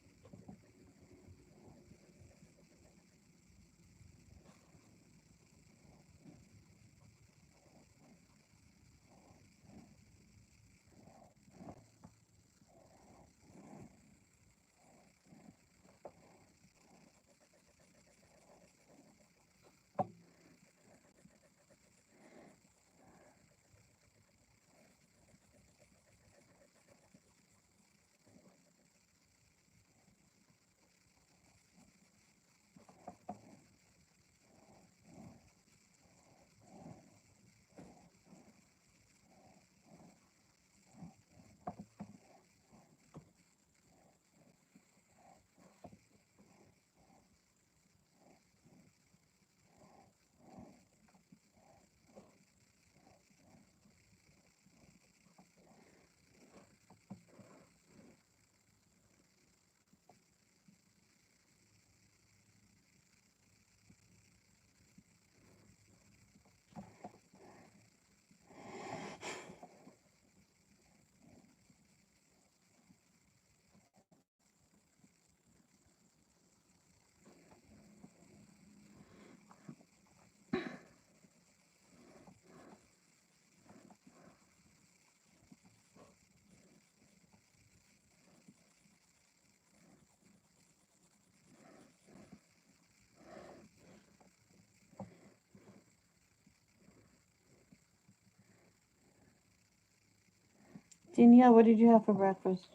Danielle, what did you have for breakfast?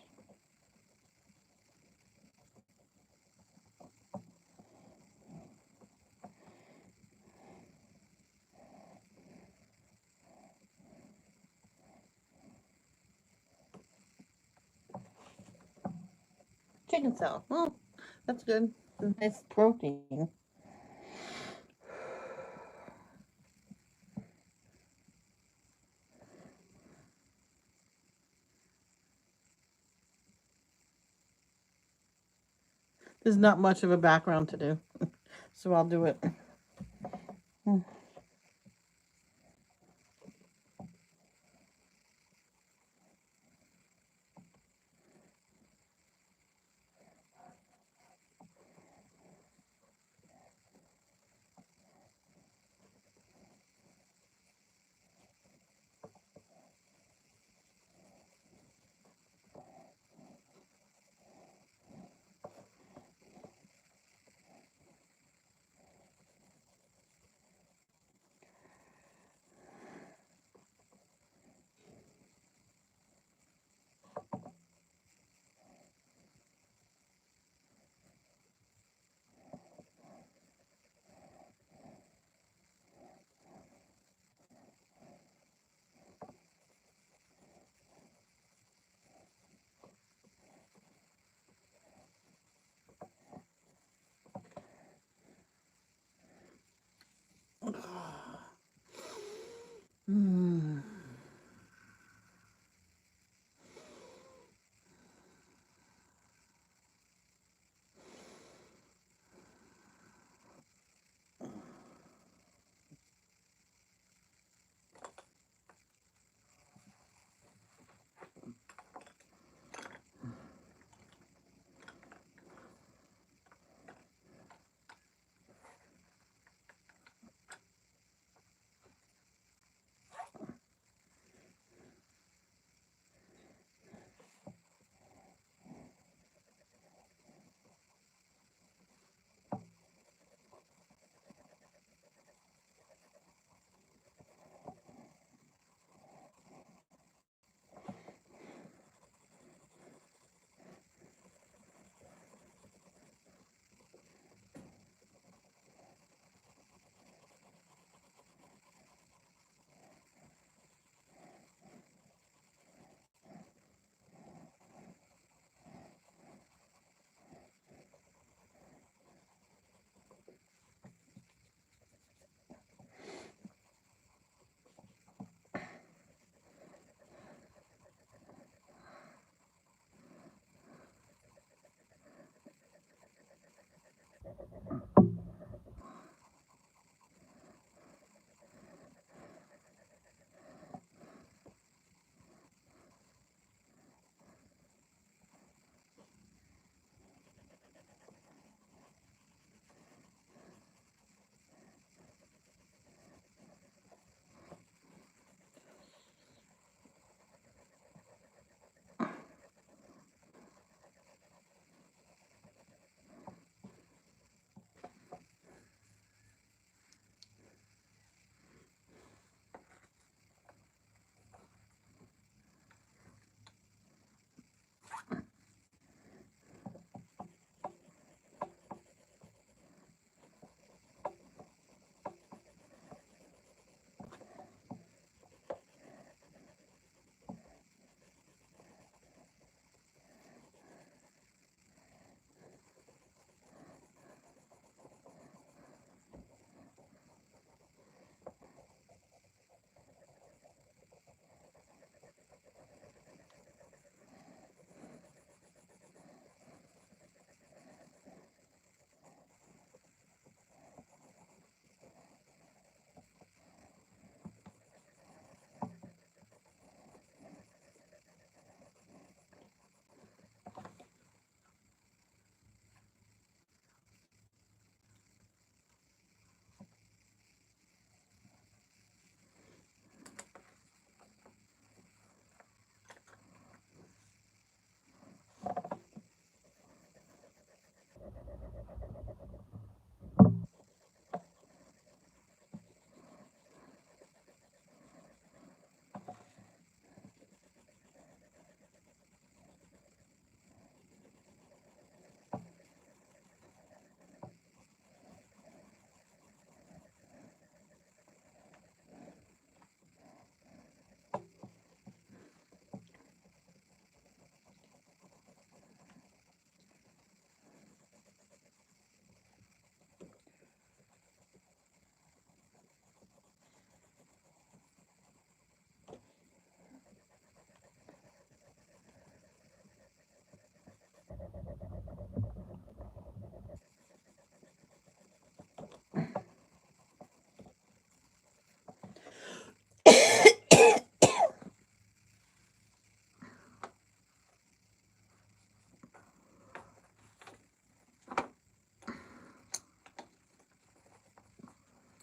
Chicken salad. Oh, that's good. Nice protein. There's not much of a background to do, so I'll do it.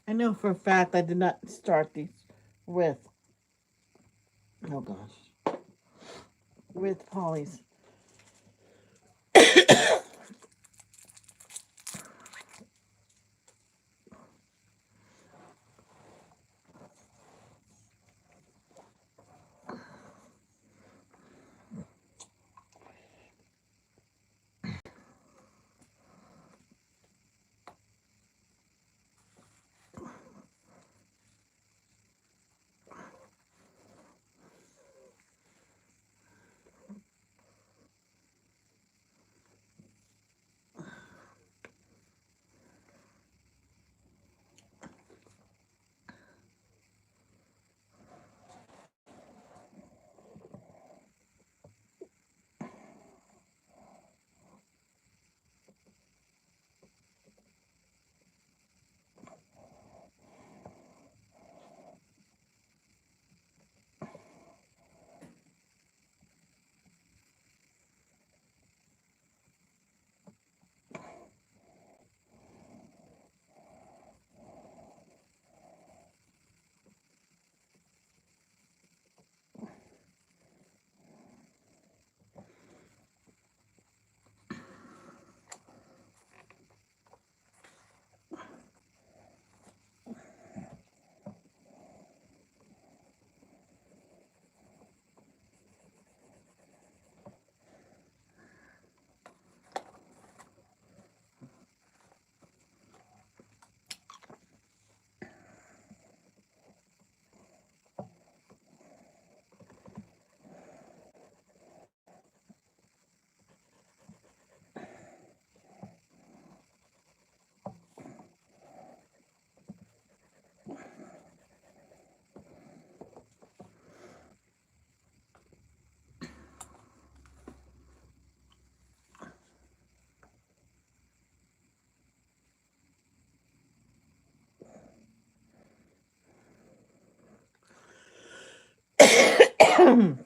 I know for a fact I did not start these with, oh gosh, with Polly's.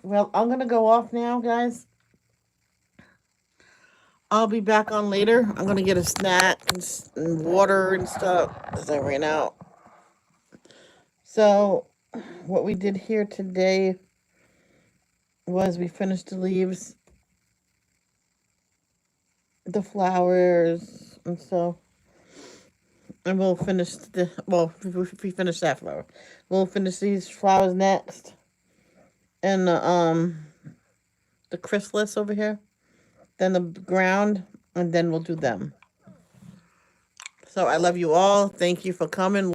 Well, I'm gonna go off now, guys. I'll be back on later. I'm gonna get a snack and water and stuff as I ran out. So, what we did here today was we finished the leaves, the flowers, and so, and we'll finish if we finish that flower, we'll finish these flowers next, and the chrysalis over here, then the ground, and then we'll do them. So I love you all. Thank you for coming.